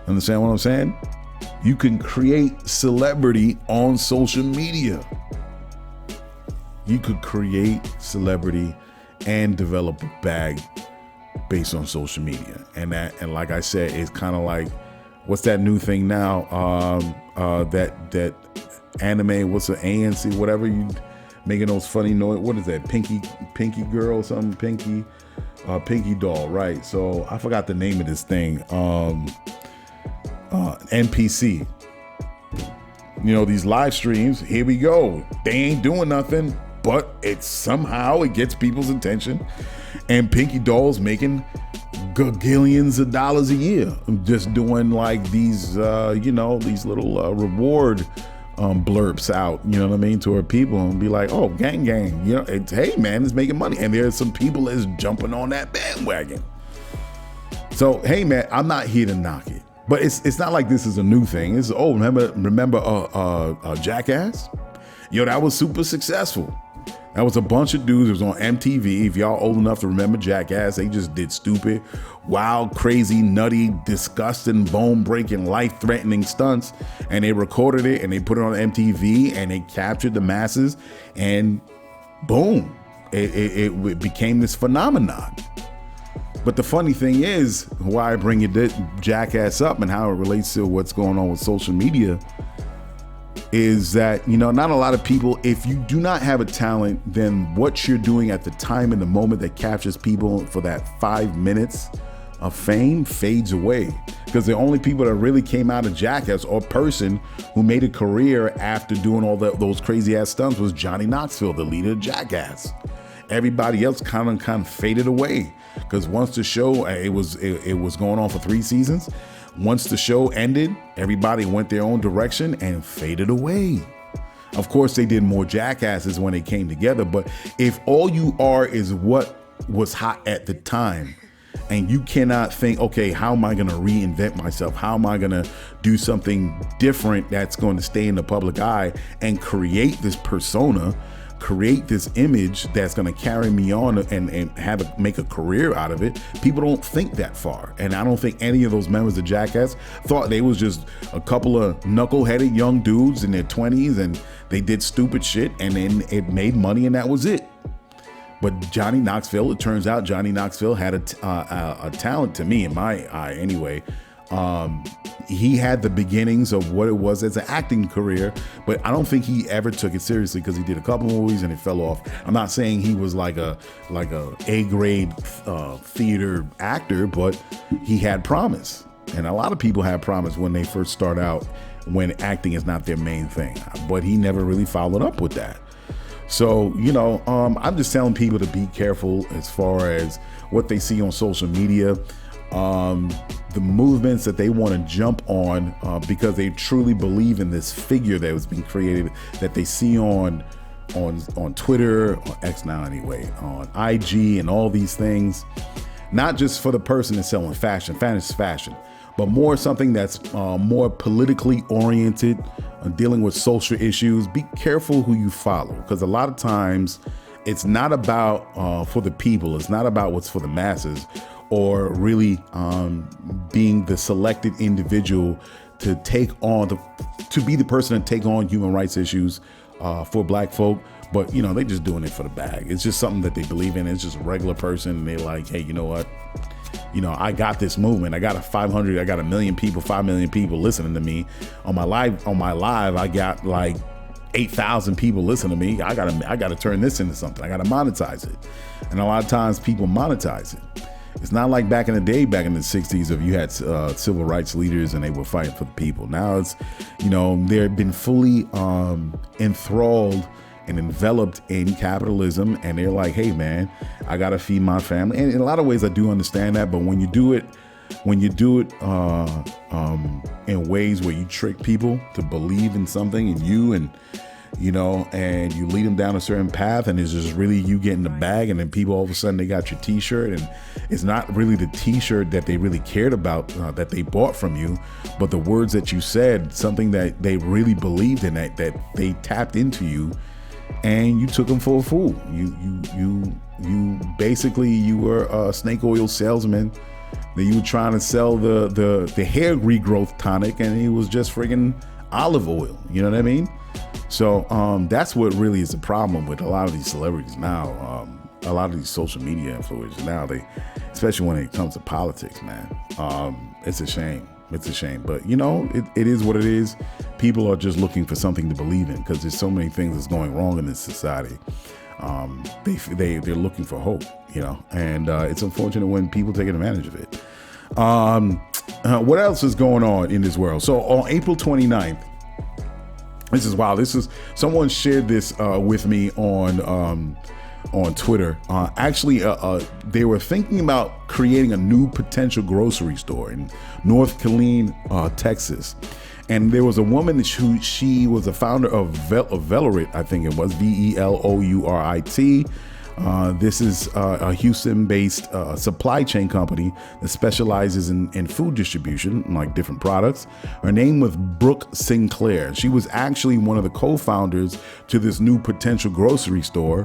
Understand what I'm saying? You can create celebrity on social media. You could create celebrity and develop a bag based on social media. And like I said, it's kind of like, what's that new thing now? That anime, what's the ANC, whatever, you making those funny noise. What is that? Pinky girl or something? Pinky doll, right? So I forgot the name of this thing. NPC. You know, these live streams, here we go. They ain't doing nothing, but somehow it gets people's attention. And Pinky Doll's making gagillions of dollars a year just doing like these, these little reward blurps out, you know what I mean, to her people, and be like, oh, gang. You know, hey man, it's making money. And there's some people that's jumping on that bandwagon. So, hey man, I'm not here to knock it. But it's not like this is a new thing. It's remember Jackass? Yo, that was super successful. That was a bunch of dudes. It was on MTV. If y'all old enough to remember Jackass, they just did stupid, wild, crazy, nutty, disgusting, bone-breaking, life-threatening stunts. And they recorded it and they put it on MTV and they captured the masses. And boom, it became this phenomenon. But the funny thing is, why I bring Jackass up and how it relates to what's going on with social media is that, not a lot of people, if you do not have a talent, then what you're doing at the time and the moment that captures people for that 5 minutes of fame fades away. Because the only people that really came out of Jackass or person who made a career after doing all those crazy ass stunts was Johnny Knoxville, the leader of Jackass. Everybody else kind of faded away. Because once the show, it was going on for 3 seasons. Once the show ended, everybody went their own direction and faded away. Of course, they did more Jackasses when they came together. But if all you are is what was hot at the time, and you cannot think, okay, how am I going to reinvent myself? How am I going to do something different that's going to stay in the public eye and create this persona, create this image that's going to carry me on and make a career out of it? People don't think that far. And I don't think any of those members of Jackass thought they was just a couple of knuckle-headed young dudes in their 20s and they did stupid shit and then it made money and that was it. But Johnny Knoxville, it turns out Johnny Knoxville had a talent, to me, in my eye anyway. He had the beginnings of what it was as an acting career, but I don't think he ever took it seriously because he did a couple movies and it fell off. I'm not saying he was like a A-grade theater actor, but he had promise. And a lot of people have promise when they first start out, when acting is not their main thing. But he never really followed up with that. So, I'm just telling people to be careful as far as what they see on social media. The movements that they want to jump on because they truly believe in this figure that was being created, that they see on on Twitter, on X now anyway, on IG and all these things, not just for the person that's selling fashion, but more something that's more politically oriented, dealing with social issues. Be careful who you follow, because a lot of times it's not about for the people. It's not about what's for the masses, or really being the selected individual to be the person to take on human rights issues for black folk. But, you know, they just doing it for the bag. It's just something that they believe in. It's just a regular person. And they're like, hey, you know what? You know, I got this movement. I got a million people, 5 million people listening to me on my live. I got like 8,000 people listening to me. I gotta turn this into something. I gotta monetize it. And a lot of times people monetize it. It's not like back in the day, back in the 60s, if you had civil rights leaders and they were fighting for the people. Now it's, you know, they've been fully enthralled and enveloped in capitalism, and they're like, hey man, I gotta feed my family. And in a lot of ways I do understand that, but when you do it in ways where you trick people to believe in something, and you lead them down a certain path, and it's just really you getting the bag, and then people all of a sudden they got your t-shirt, and it's not really the t-shirt that they really cared about, that they bought from you, but the words that you said, something that they really believed in, that they tapped into you, and you took them for a fool. You basically, you were a snake oil salesman. That you were trying to sell the hair regrowth tonic, and it was just friggin' olive oil. You know what I mean? So that's what really is the problem with a lot of these celebrities now. A lot of these social media influencers now, especially when it comes to politics, man. It's a shame. It's a shame, but you know, it is what it is. People are just looking for something to believe in, because there's so many things that's going wrong in this society. They're looking for hope, you know, and it's unfortunate when people take advantage of it. What else is going on in this world? So on April 29th, this is wild. Someone shared this with me on Twitter. They were thinking about creating a new potential grocery store in North Killeen, Texas. And there was a woman who she was a founder of Velourit, I think it was, Velourit. This is a Houston-based supply chain company that specializes in food distribution, like different products. Her name was Brooke Sinclair. She was actually one of the co-founders to this new potential grocery store.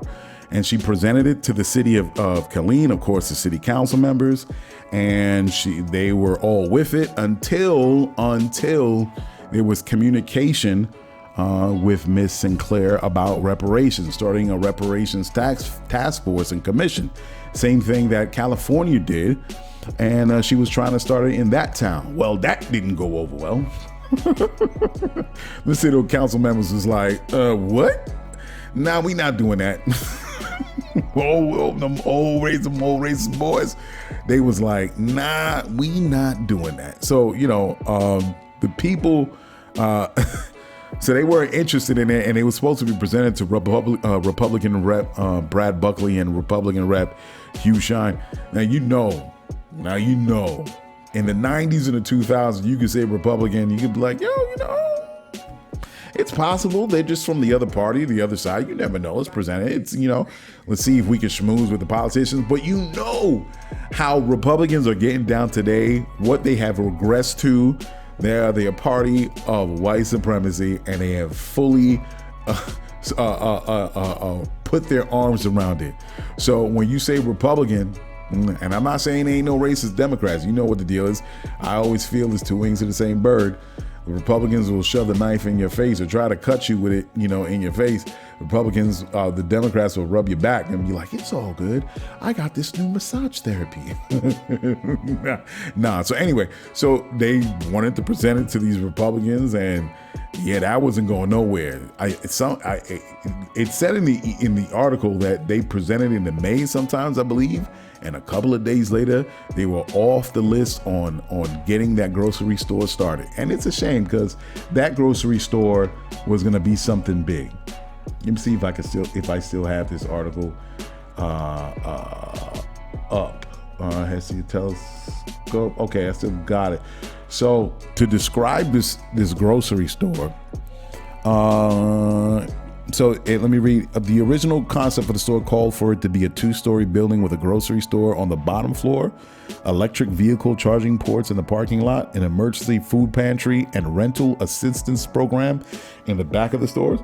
And she presented it to the city of Killeen, of course, the city council members, and they were all with it until there was communication with Ms. Sinclair about reparations, starting a reparations task force and commission. Same thing that California did, and she was trying to start it in that town. Well, that didn't go over well. The city council members was like, what? Nah, we not doing that. Them old racist boys, they was like, nah, we not doing that. So, you know, the people, so they were interested in it, and it was supposed to be presented to Republican Rep Brad Buckley and Republican Rep Hugh Shine. Now you know, in the 90s and the 2000s, you could say Republican, you could be like, yo, you know, it's possible they're just from the other party, the other side. You never know. Let's present it. It's, you know, let's see if we can schmooze with the politicians. But you know how Republicans are getting down today, what they have regressed to. They're a party of white supremacy, and they have fully put their arms around it. So when you say Republican, and I'm not saying there ain't no racist Democrats, you know what the deal is. I always feel it's two wings of the same bird. The Republicans will shove the knife in your face or try to cut you with it, you know, in your face. Republicans, the Democrats will rub your back and be like, it's all good. I got this new massage therapy. Nah. So anyway, so they wanted to present it to these Republicans, and yeah, that wasn't going nowhere. It said in the article that they presented in the May sometimes, I believe. And a couple of days later, they were off the list on getting that grocery store started. And it's a shame, because that grocery store was going to be something big. Let me see if I still have this article up. Has the telescope? Okay, I still got it. So to describe this grocery store, Let me read. The original concept for the store called for it to be a 2-story building with a grocery store on the bottom floor, electric vehicle charging ports in the parking lot, an emergency food pantry and rental assistance program in the back of the stores,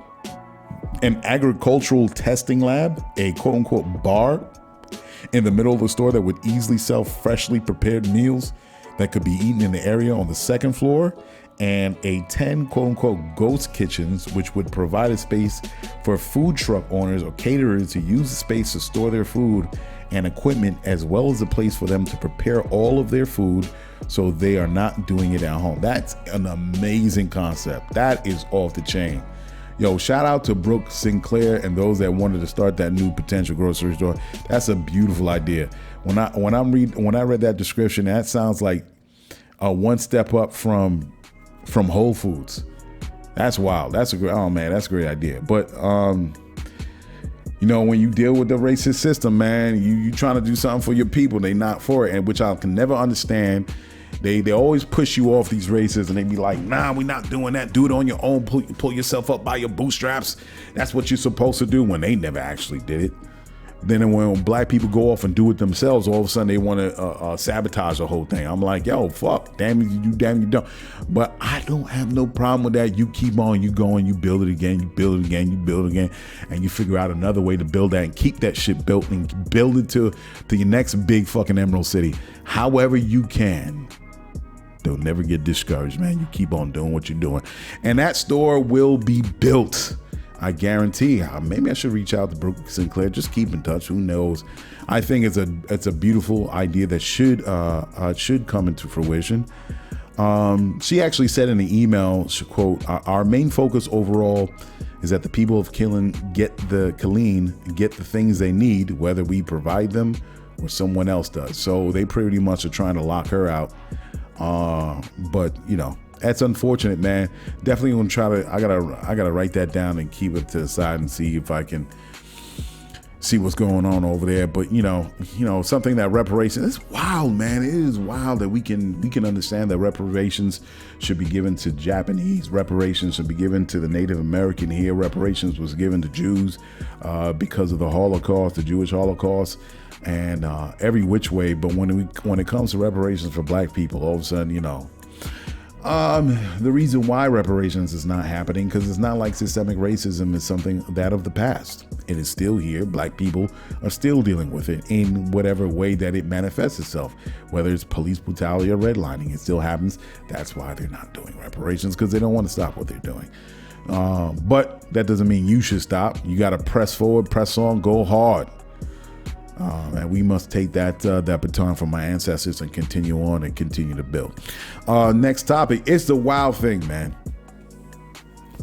an agricultural testing lab, a quote-unquote bar in the middle of the store that would easily sell freshly prepared meals that could be eaten in the area on the second floor, and a 10 quote-unquote ghost kitchens, which would provide a space for food truck owners or caterers to use the space to store their food and equipment, as well as a place for them to prepare all of their food so they are not doing it at home. That's an amazing concept. That is off the chain. Yo, shout out to Brooke Sinclair and those that wanted to start that new potential grocery store. That's a beautiful idea. When I read that description, that sounds like a one step up from Whole Foods. That's wild. That's a great idea. But when you deal with the racist system, man, you trying to do something for your people, they not for it, and which I can never understand. They always push you off, these racists, and they be like, nah, we're not doing that. Do it on your own. Pull yourself up by your bootstraps. That's what you're supposed to do, when they never actually did it. Then when black people go off and do it themselves, all of a sudden they want to sabotage the whole thing. I'm like, yo, fuck, damn it, you do, damn you don't. But I don't have no problem with that. You keep on, you going, you build it again, you build it again, you build it again, and you figure out another way to build that and keep that shit built and build it to your next big fucking Emerald City. However you can. Don't never get discouraged, man. You keep on doing what you're doing. And that store will be built. I guarantee. Maybe I should reach out to Brooke Sinclair. Just keep in touch. Who knows? I think it's a beautiful idea that should come into fruition. She actually said in the email, she quote, "Our main focus overall is that the people of Killeen get the things they need, whether we provide them or someone else does." So they pretty much are trying to lock her out. But that's unfortunate, man. Definitely gonna try to. I gotta write that down and keep it to the side and see if I can see what's going on over there. But something that reparations. It's wild, man. It is wild that we can understand that reparations should be given to Japanese. Reparations should be given to the Native American here. Reparations was given to Jews because of the Holocaust, the Jewish Holocaust. And every which way, but when it comes to reparations for black people, all of a sudden, the reason why reparations is not happening, because it's not like systemic racism is something that of the past. It is still here. Black people are still dealing with it in whatever way that it manifests itself, whether it's police brutality or redlining. It still happens. That's why they're not doing reparations, because they don't want to stop what they're doing. But that doesn't mean you should stop. You got to press forward, press on, go hard. And we must take that baton from my ancestors and continue on and continue to build. Next topic. It's the wild thing, man.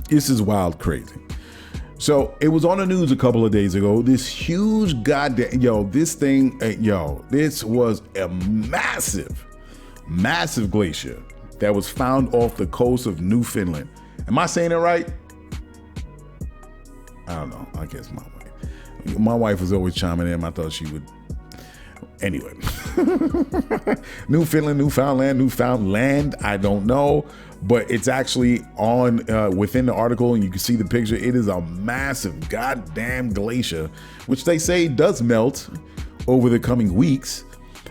This is wild crazy. So it was on the news a couple of days ago. This huge goddamn, this was a massive glacier that was found off the coast of Newfoundland. Am I saying it right? I don't know. I guess my wife was always chiming in. I thought she would. Anyway, Newfoundland. I don't know, but it's actually on within the article, and you can see the picture. It is a massive goddamn glacier, which they say does melt over the coming weeks.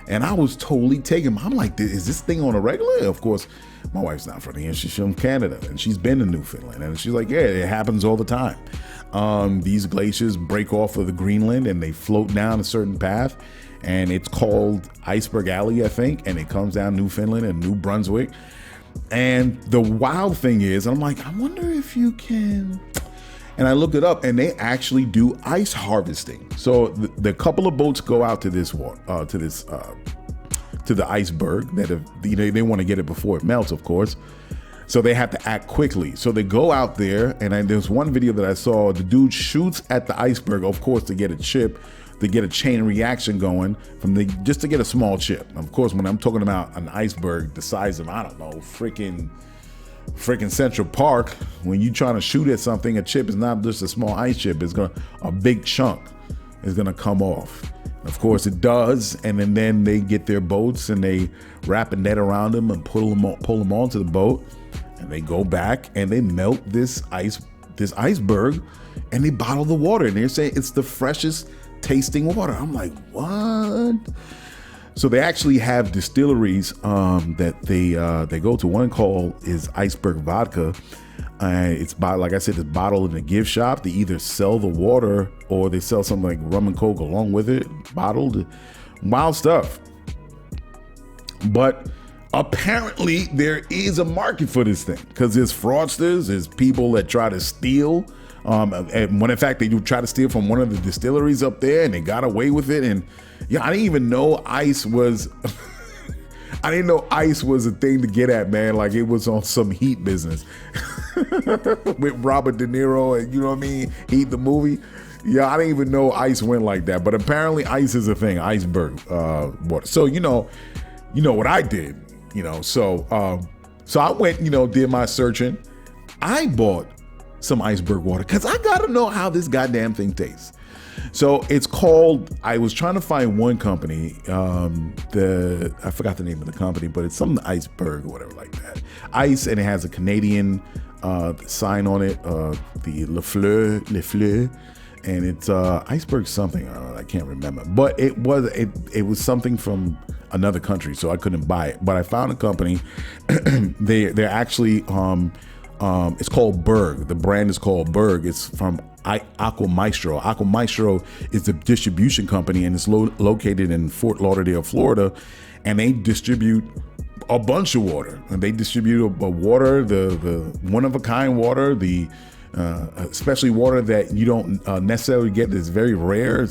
And I was totally taken. I'm like, is this thing on a regular? Of course, my wife's not from here. She's from Canada, and she's been to Newfoundland, and she's like, yeah, it happens all the time. These glaciers break off of the Greenland and they float down a certain path, and it's called Iceberg Alley, I think, and it comes down Newfoundland and New Brunswick. And the wild thing is, I'm like, I wonder if you can. And I looked it up, and they actually do ice harvesting. So the couple of boats go out to this to the iceberg that they want to get it before it melts, of course. So they have to act quickly. So they go out there, and there's one video that I saw. The dude shoots at the iceberg, of course, to get a chip, to get a chain reaction going just to get a small chip. Of course, when I'm talking about an iceberg the size of, I don't know, freaking Central Park, when you're trying to shoot at something, a chip is not just a small ice chip. It's a big chunk is gonna come off. Of course, it does, and then they get their boats and they wrap a net around them and pull them onto the boat. And they go back and they melt this ice this iceberg, and they bottle the water, and they're saying it's the freshest tasting water. I'm like, what? So they actually have distilleries that they go to. One called is Iceberg Vodka. It's like I said, it's bottled in a gift shop. They either sell the water or they sell something like rum and coke along with it, bottled. Wild stuff. But apparently there is a market for this thing because there's fraudsters, there's people that try to steal. And when in fact they do try to steal from one of the distilleries up there, and they got away with it. And yeah, I didn't even know ice was I didn't know ice was a thing to get at, man. Like it was on some Heat business with Robert De Niro, and you know what I mean, Heat the movie. Yeah, I didn't even know ice went like that, but apparently ice is a thing. Iceberg water. So you know what I did. So I went, did my searching. I bought some iceberg water because I gotta know how this goddamn thing tastes. So it's called, I was trying to find one company, I forgot the name of the company, but it's something iceberg or whatever like that. Ice, and it has a Canadian sign on it, the Lyfeblood, and it's iceberg something, I can't remember, but it was something from another country, so I couldn't buy it. But I found a company. They're actually it's called Berg. The brand is called Berg. It's from Aqua Maestro. Aqua Maestro is the distribution company, and it's located in Fort Lauderdale, Florida, and they distribute a bunch of water. And they distribute a water, the one-of-a-kind water, the especially water that you don't necessarily get, that's very rare.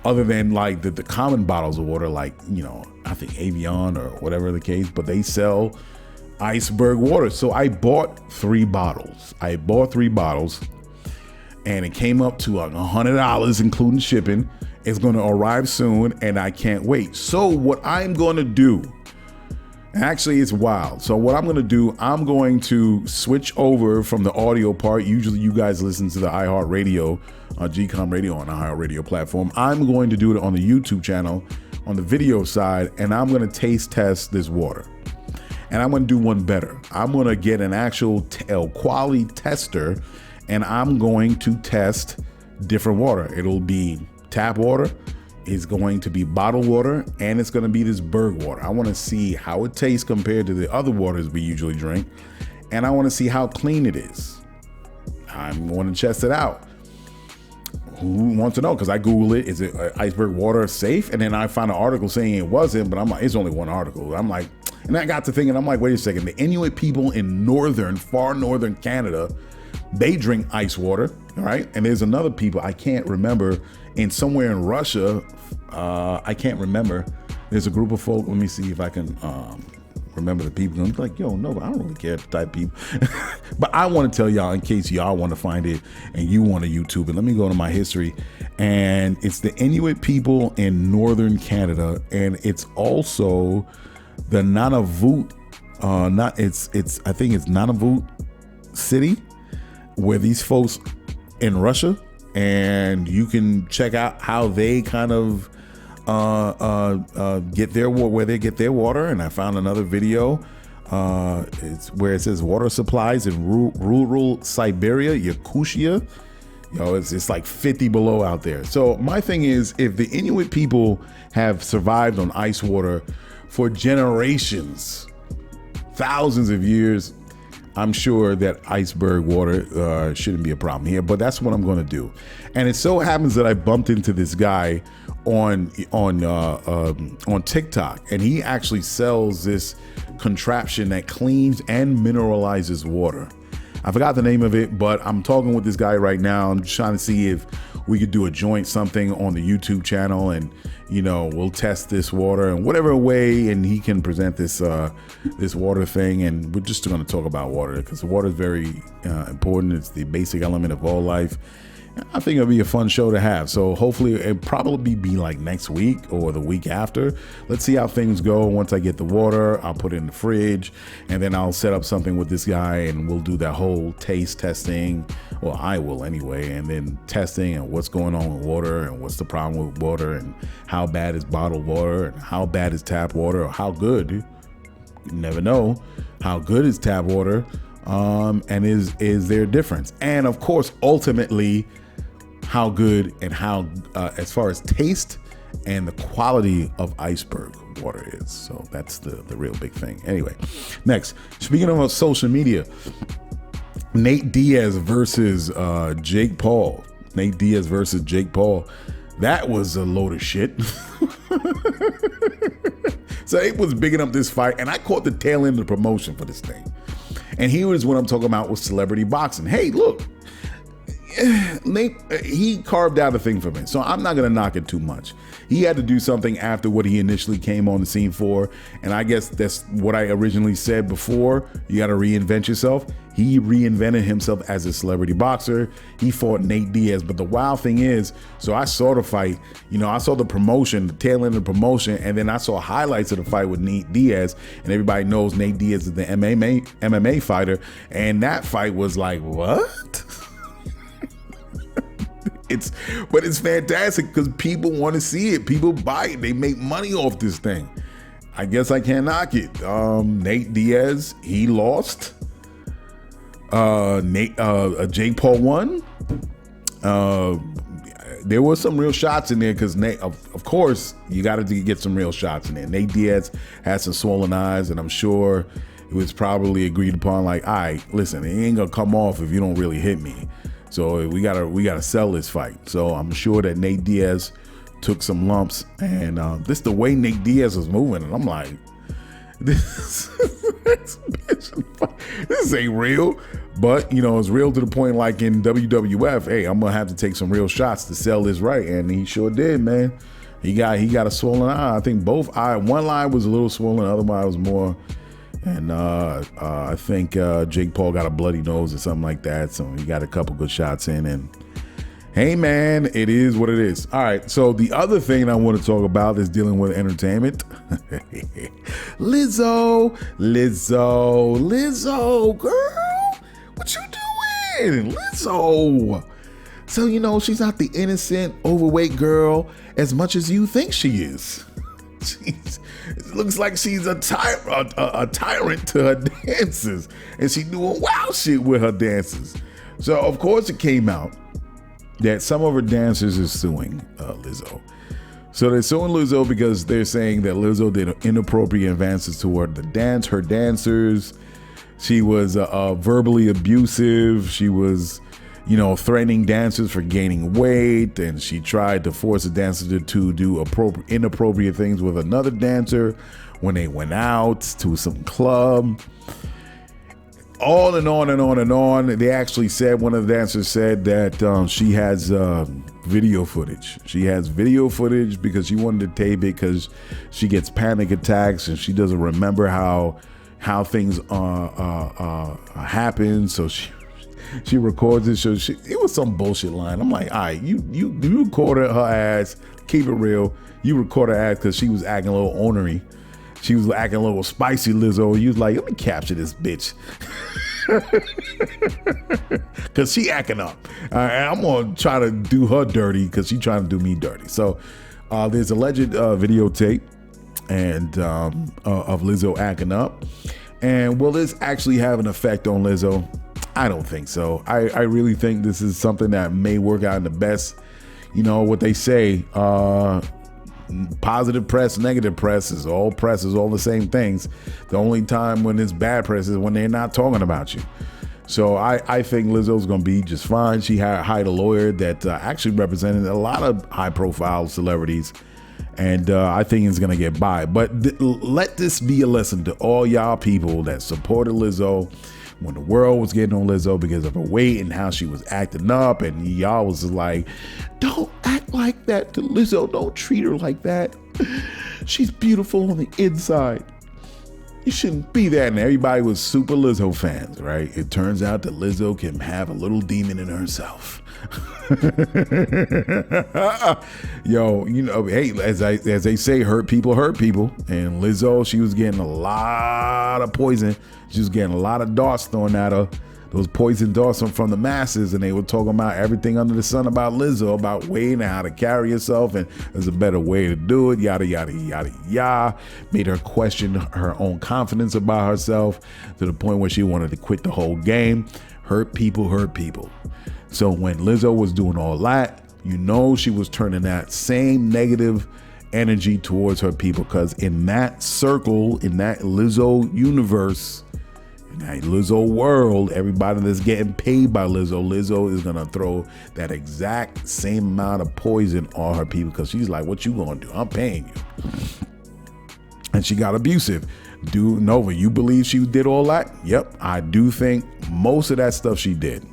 Other than like the common bottles of water, like, I think Avion or whatever the case, but they sell iceberg water. So I bought 3 bottles. And it came up to like $100, including shipping. It's going to arrive soon, and I can't wait. So what I'm going to do, actually it's wild. So what I'm going to do, I'm going to switch over from the audio part. Usually you guys listen to the iHeartRadio, GCOM radio on the iHeartRadio platform. I'm going to do it on the YouTube channel, on the video side, and I'm going to taste test this water. And I'm going to do one better. I'm going to get an actual quality tester, and I'm going to test different water. It'll be tap water, it's going to be bottled water, and it's going to be this Berg water. I want to see how it tastes compared to the other waters we usually drink, and I want to see how clean it is. I'm going to test it out. Who wants to know? Because I Google it. Is it iceberg water safe? And then I found an article saying it wasn't, but I'm like, it's only one article. I'm like, and I got to thinking, I'm like, wait a second. The Inuit people in far northern Canada, they drink ice water, all right? And there's another people, I can't remember, somewhere in Russia, I can't remember. There's a group of folk, let me see if I can remember the people. I'm like, yo, no, but I don't really care type people. But I want to tell y'all, in case y'all want to find it and you want to YouTube it, let me go to my history. And it's the Inuit people in northern Canada, and it's also the Nunavut, I think it's Nunavut city, where these folks in Russia, and you can check out how they kind of get where they get their water. And I found another video. It's where it says water supplies in rural Siberia, Yakutia. It's like 50 below out there. So my thing is, if the Inuit people have survived on ice water for generations, thousands of years, I'm sure that iceberg water shouldn't be a problem here, but that's what I'm going to do. And it so happens that I bumped into this guy on TikTok, and he actually sells this contraption that cleans and mineralizes water. I forgot the name of it, but I'm talking with this guy right now. I'm just trying to see if we could do a joint something on the YouTube channel, and we'll test this water in whatever way, and he can present this this water thing. And we're just going to talk about water because the water is very important. It's the basic element of all life. I think it'll be a fun show to have. So hopefully it'll probably be like next week or the week after. Let's see how things go. Once I get the water, I'll put it in the fridge, and then I'll set up something with this guy, and we'll do that whole taste testing. Well, I will anyway. And then testing and what's going on with water, and what's the problem with water, and how bad is bottled water, and how bad is tap water, or how good. You never know how good is tap water And is there a difference? And of course, ultimately, how good and how, as far as taste and the quality of iceberg water is. So that's the real big thing. Anyway, next, speaking of social media, Nate Diaz versus Jake Paul. Nate Diaz versus Jake Paul. That was a load of shit. So it was bigging up this fight, and I caught the tail end of the promotion for this thing. And here is what I'm talking about with celebrity boxing. Hey, look, Nate, he carved out a thing for me, so I'm not going to knock it too much. He had to do something after what he initially came on the scene for, and I guess that's what I originally said before. You got to reinvent yourself. He reinvented himself as a celebrity boxer. He fought Nate Diaz, but the wild thing is, so I saw the fight, I saw the promotion, the tail end of the promotion, and then I saw highlights of the fight with Nate Diaz, and everybody knows Nate Diaz is the MMA fighter, and that fight was like, what? But it's fantastic because people want to see it. People buy it. They make money off this thing. I guess I can't knock it. Nate Diaz, he lost. Jake Paul won. There was some real shots in there because Nate, of course, you got to get some real shots in there. Nate Diaz had some swollen eyes, and I'm sure it was probably agreed upon. Like, all right, listen, it ain't gonna come off if you don't really hit me. So we gotta sell this fight. So I'm sure that Nate Diaz took some lumps, and this the way Nate Diaz was moving, and I'm like, this ain't real. But it's real to the point, like in WWF. Hey, I'm gonna have to take some real shots to sell this right, and he sure did, man. He got a swollen eye. I think both one eye was a little swollen, the other eye was more. And I think Jake Paul got a bloody nose or something like that. So he got a couple good shots in. And hey, man, it is what it is. All right. So the other thing I want to talk about is dealing with entertainment. Lizzo, girl, what you doing? Lizzo. So, she's not the innocent, overweight girl as much as you think she is. It looks like she's a tyrant to her dancers, and she doing wild shit with her dancers. So of course it came out that some of her dancers are suing Lizzo. So they're suing Lizzo because they're saying that Lizzo did inappropriate advances toward her dancers. She was verbally abusive. She was threatening dancers for gaining weight, and she tried to force a dancer to do inappropriate things with another dancer when they went out to some club. On and on and on and on. They actually said, one of the dancers said that she has video footage. She has video footage because she wanted to tape it because she gets panic attacks and she doesn't remember how things happen. So she records it. So it was some bullshit line. I'm like, all right, you recorded her ass. Keep it real. You recorded her ass because she was acting a little ornery. She was acting a little spicy, Lizzo. You was like, let me capture this bitch. Because she acting up. And I'm going to try to do her dirty because she trying to do me dirty. So there's alleged videotape and of Lizzo acting up. And will this actually have an effect on Lizzo? I don't think so. I really think this is something that may work out in the best. What they say, positive press, negative press is all the same things. The only time when it's bad press is when they're not talking about you. So I think Lizzo's going to be just fine. She hired a lawyer that actually represented a lot of high profile celebrities. And I think it's going to get by. But let this be a lesson to all y'all people that supported Lizzo when the world was getting on Lizzo because of her weight and how she was acting up, and y'all was like, don't act like that to Lizzo. Don't treat her like that. She's beautiful on the inside. You shouldn't be that. And everybody was super Lizzo fans, right? It turns out that Lizzo can have a little demon in herself. Yo, hey, as they say, hurt people. And Lizzo, she was getting a lot of poison. She was getting a lot of darts thrown at her those poison darts from the masses, and they were talking about everything under the sun about Lizzo, about way and how to carry herself, and there's a better way to do it, yada, yada, yada, yada. Made her question her own confidence about herself to the point where she wanted to quit the whole game. Hurt people. So when Lizzo was doing all that, she was turning that same negative energy towards her people, because in that circle, in that Lizzo universe, in that Lizzo world, everybody that's getting paid by Lizzo is gonna throw that exact same amount of poison on her people, because she's like, what you gonna do? I'm paying you. And she got abusive. Dude, Nova, you believe she did all that? Yep, I do think most of that stuff she did.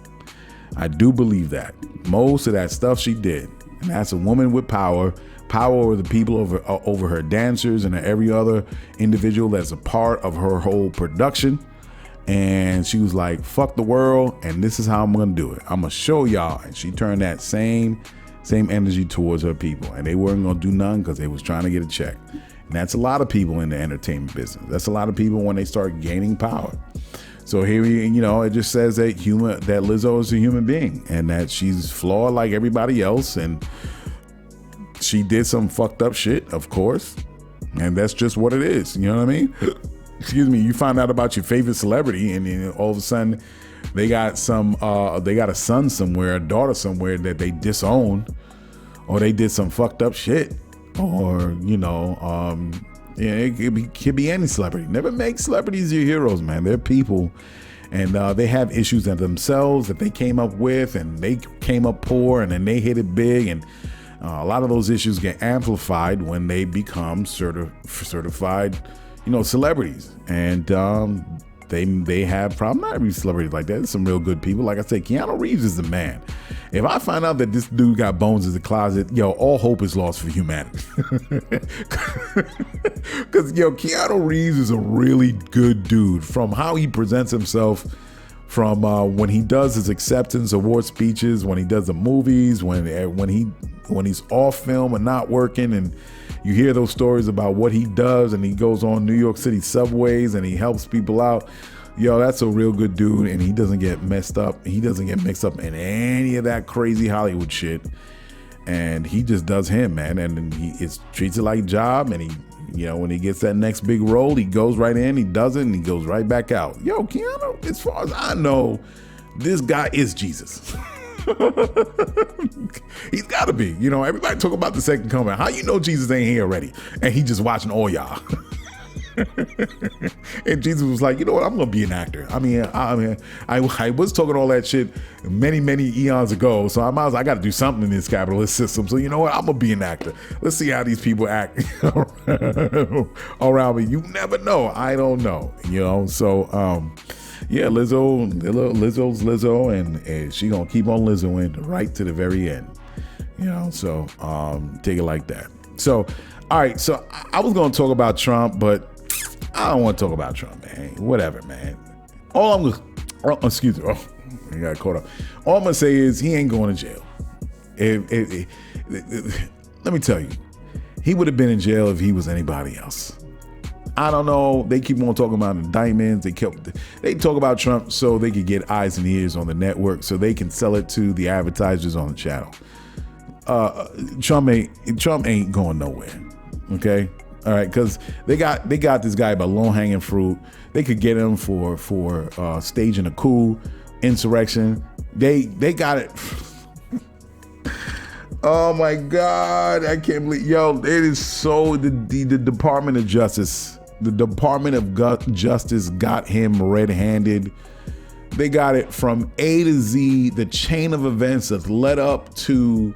I do believe that. Most of that stuff she did. And that's a woman with power over the people, over her dancers and every other individual that's a part of her whole production. And she was like, fuck the world, and this is how I'm gonna do it. I'm gonna show y'all. And she turned that same energy towards her people. And they weren't gonna do nothing because they was trying to get a check. And that's a lot of people in the entertainment business. That's a lot of people when they start gaining power. So here, it just says that Lizzo is a human being and that she's flawed like everybody else. And she did some fucked up shit, of course. And that's just what it is. You know what I mean? Excuse me. You find out about your favorite celebrity and all of a sudden they got a son somewhere, a daughter somewhere that they disown, or they did some fucked up shit. Or, it could be any celebrity. Never make celebrities your heroes, man. They're people, and they have issues themselves that they came up with, and they came up poor, and then they hit it big, and a lot of those issues get amplified when they become certified, celebrities, and they have problems. Not every celebrity like that. There's some real good people. Like I said, Keanu Reeves is the man. If I find out that this dude got bones in the closet, all hope is lost for humanity. Because, Keanu Reeves is a really good dude. From how he presents himself, from when he does his acceptance award speeches, when he does the movies, when he's off film and not working, and you hear those stories about what he does, and he goes on New York City subways and he helps people out. That's a real good dude, and he doesn't get messed up. He doesn't get mixed up in any of that crazy Hollywood shit. And he just does him, man. And he treats it like a job. And he, when he gets that next big role, he goes right in, he does it, and he goes right back out. Keanu, as far as I know, this guy is Jesus. He's got to be. Everybody talk about the second coming. How Jesus ain't here already? And he just watching all y'all. And Jesus was like, I'm gonna be an actor. I was talking all that shit many eons ago, so I got to do something in this capitalist system. So I'm gonna be an actor. Let's see how these people act around me. You never know. I don't know. So Lizzo's Lizzo, and she gonna keep on Lizzoing right to the very end. So take it like that. So all right, so I was gonna talk about Trump, but I don't want to talk about Trump, man. Whatever, man. Excuse me. I got caught up. All I'm gonna say is he ain't going to jail. Let me tell you, he would have been in jail if he was anybody else. I don't know. They keep on talking about indictments. They talk about Trump so they could get eyes and ears on the network, so they can sell it to the advertisers on the channel. Trump ain't going nowhere. Okay. All right, because they got this guy by low hanging fruit. They could get him for staging a coup, insurrection. They got it. Oh my God, I can't believe, it is so the Department of Justice. The Department of Justice got him red-handed. They got it from A to Z, the chain of events that led up to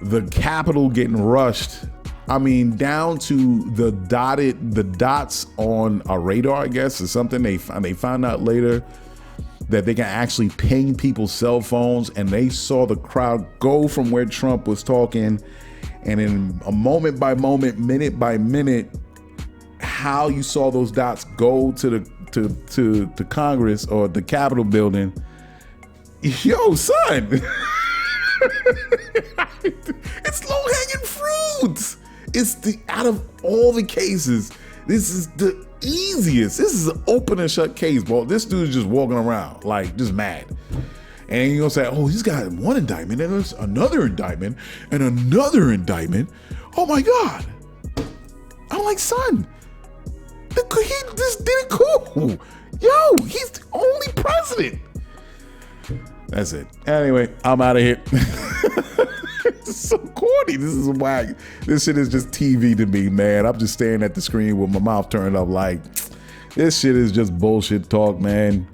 the Capitol getting rushed. Down to the dots on a radar, I guess, or something. They found out later that they can actually ping people's cell phones, and they saw the crowd go from where Trump was talking, and in a moment by moment, minute by minute, how you saw those dots go to Congress or the Capitol building. Yo, son. It's low-hanging fruit. It's out of all the cases, this is the easiest. This is an open and shut case, bro. This dude's just walking around like just mad. And you're gonna say, oh, he's got one indictment and there's another indictment and another indictment. Oh my God. I'm like, son, he just did it cool. Yo, he's the only president. That's it. Anyway, I'm out of here. This is so corny. This is whack. This shit is just TV to me, man. I'm just staring at the screen with my mouth turned up like, this shit is just bullshit talk, man.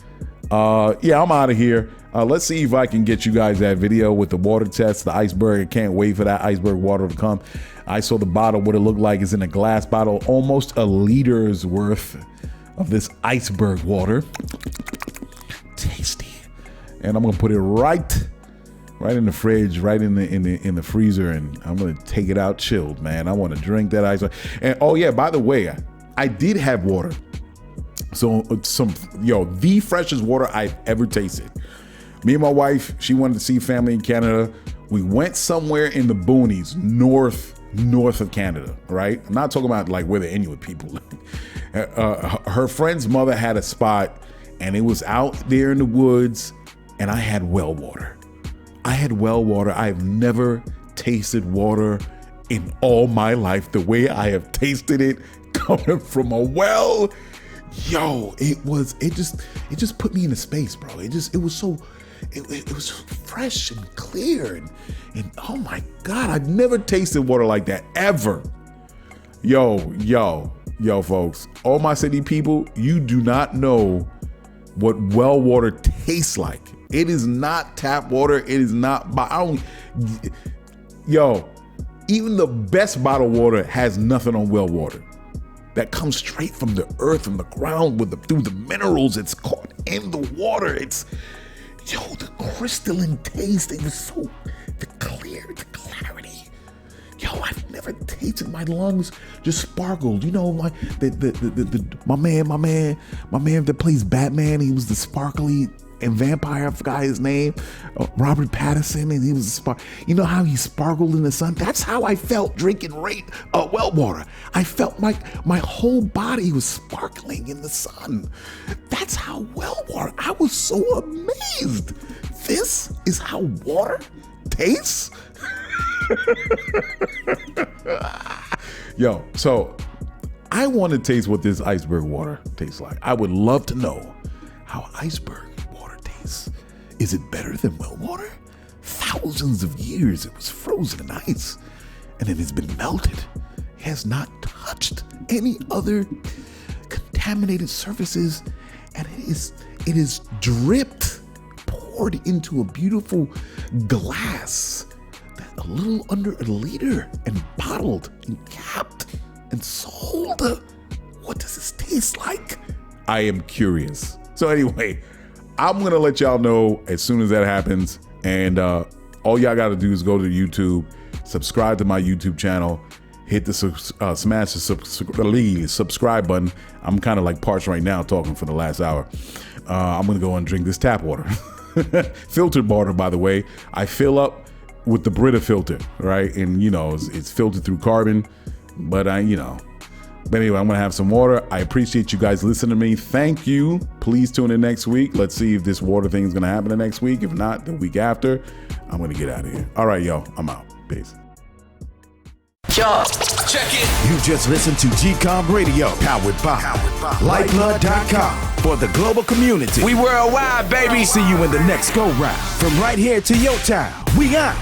Yeah, I'm out of here. Let's see if I can get you guys that video with the water test, the iceberg. I can't wait for that iceberg water to come. I saw the bottle, what it looked like is in a glass bottle, almost a liter's worth of this iceberg water. Tasty. And I'm gonna put it right in the fridge, right in the freezer, and I'm gonna take it out chilled, man. I want to drink that ice. And oh yeah, by the way, I did have water. So the freshest water I've ever tasted. Me and my wife, she wanted to see family in Canada. We went somewhere in the boonies, north of Canada, right? I'm not talking about like where the Inuit people live. Her friend's mother had a spot, and it was out there in the woods, and I had well water. I've never tasted water in all my life the way I have tasted it coming from a well. Yo, it just put me in a space, bro. It was fresh and clear and oh my God, I've never tasted water like that ever. Yo, folks, all my city people, you do not know what well water tastes like. It is not tap water. It is not. Even the best bottled water has nothing on well water. That comes straight from the earth, from the ground, through the minerals. It's caught in the water. The crystalline taste. It was so the clarity. I've never tasted my lungs just sparkled. You know, my man that plays Batman. He was the sparkly and vampire. I forgot his name. Robert Pattinson, and he was a spark. You know how he sparkled in the sun? That's how I felt drinking well water. I felt like my whole body was sparkling in the sun. That's how well water. I was so amazed. This is how water tastes. Yo, so I want to taste what this iceberg water tastes like. I would love to know how iceberg water tastes. Is it better than well water? Thousands of years it was frozen in ice, and it has been melted. It has not touched any other contaminated surfaces, and it is dripped, poured into a beautiful glass a little under a liter and bottled and capped and sold. What does this taste like? I am curious. So anyway, I'm going to let y'all know as soon as that happens. And all y'all got to do is go to YouTube, subscribe to my YouTube channel, hit the smash the subscribe button. I'm kind of like parched right now talking for the last hour. I'm going to go and drink this tap water. Filtered water, by the way. I fill up with the Brita filter, right? And it's filtered through carbon, but But anyway, I'm gonna have some water. I appreciate you guys listening to me. Thank you. Please tune in next week. Let's see if this water thing is gonna happen the next week. If not, the week after. I'm gonna get out of here. All right, yo, I'm out. Peace. Yo, check it. You just listened to GCOM Radio, powered by LyfebloodDAO for the global community. We worldwide, baby. See you in the next go round. From right here to your town, we out.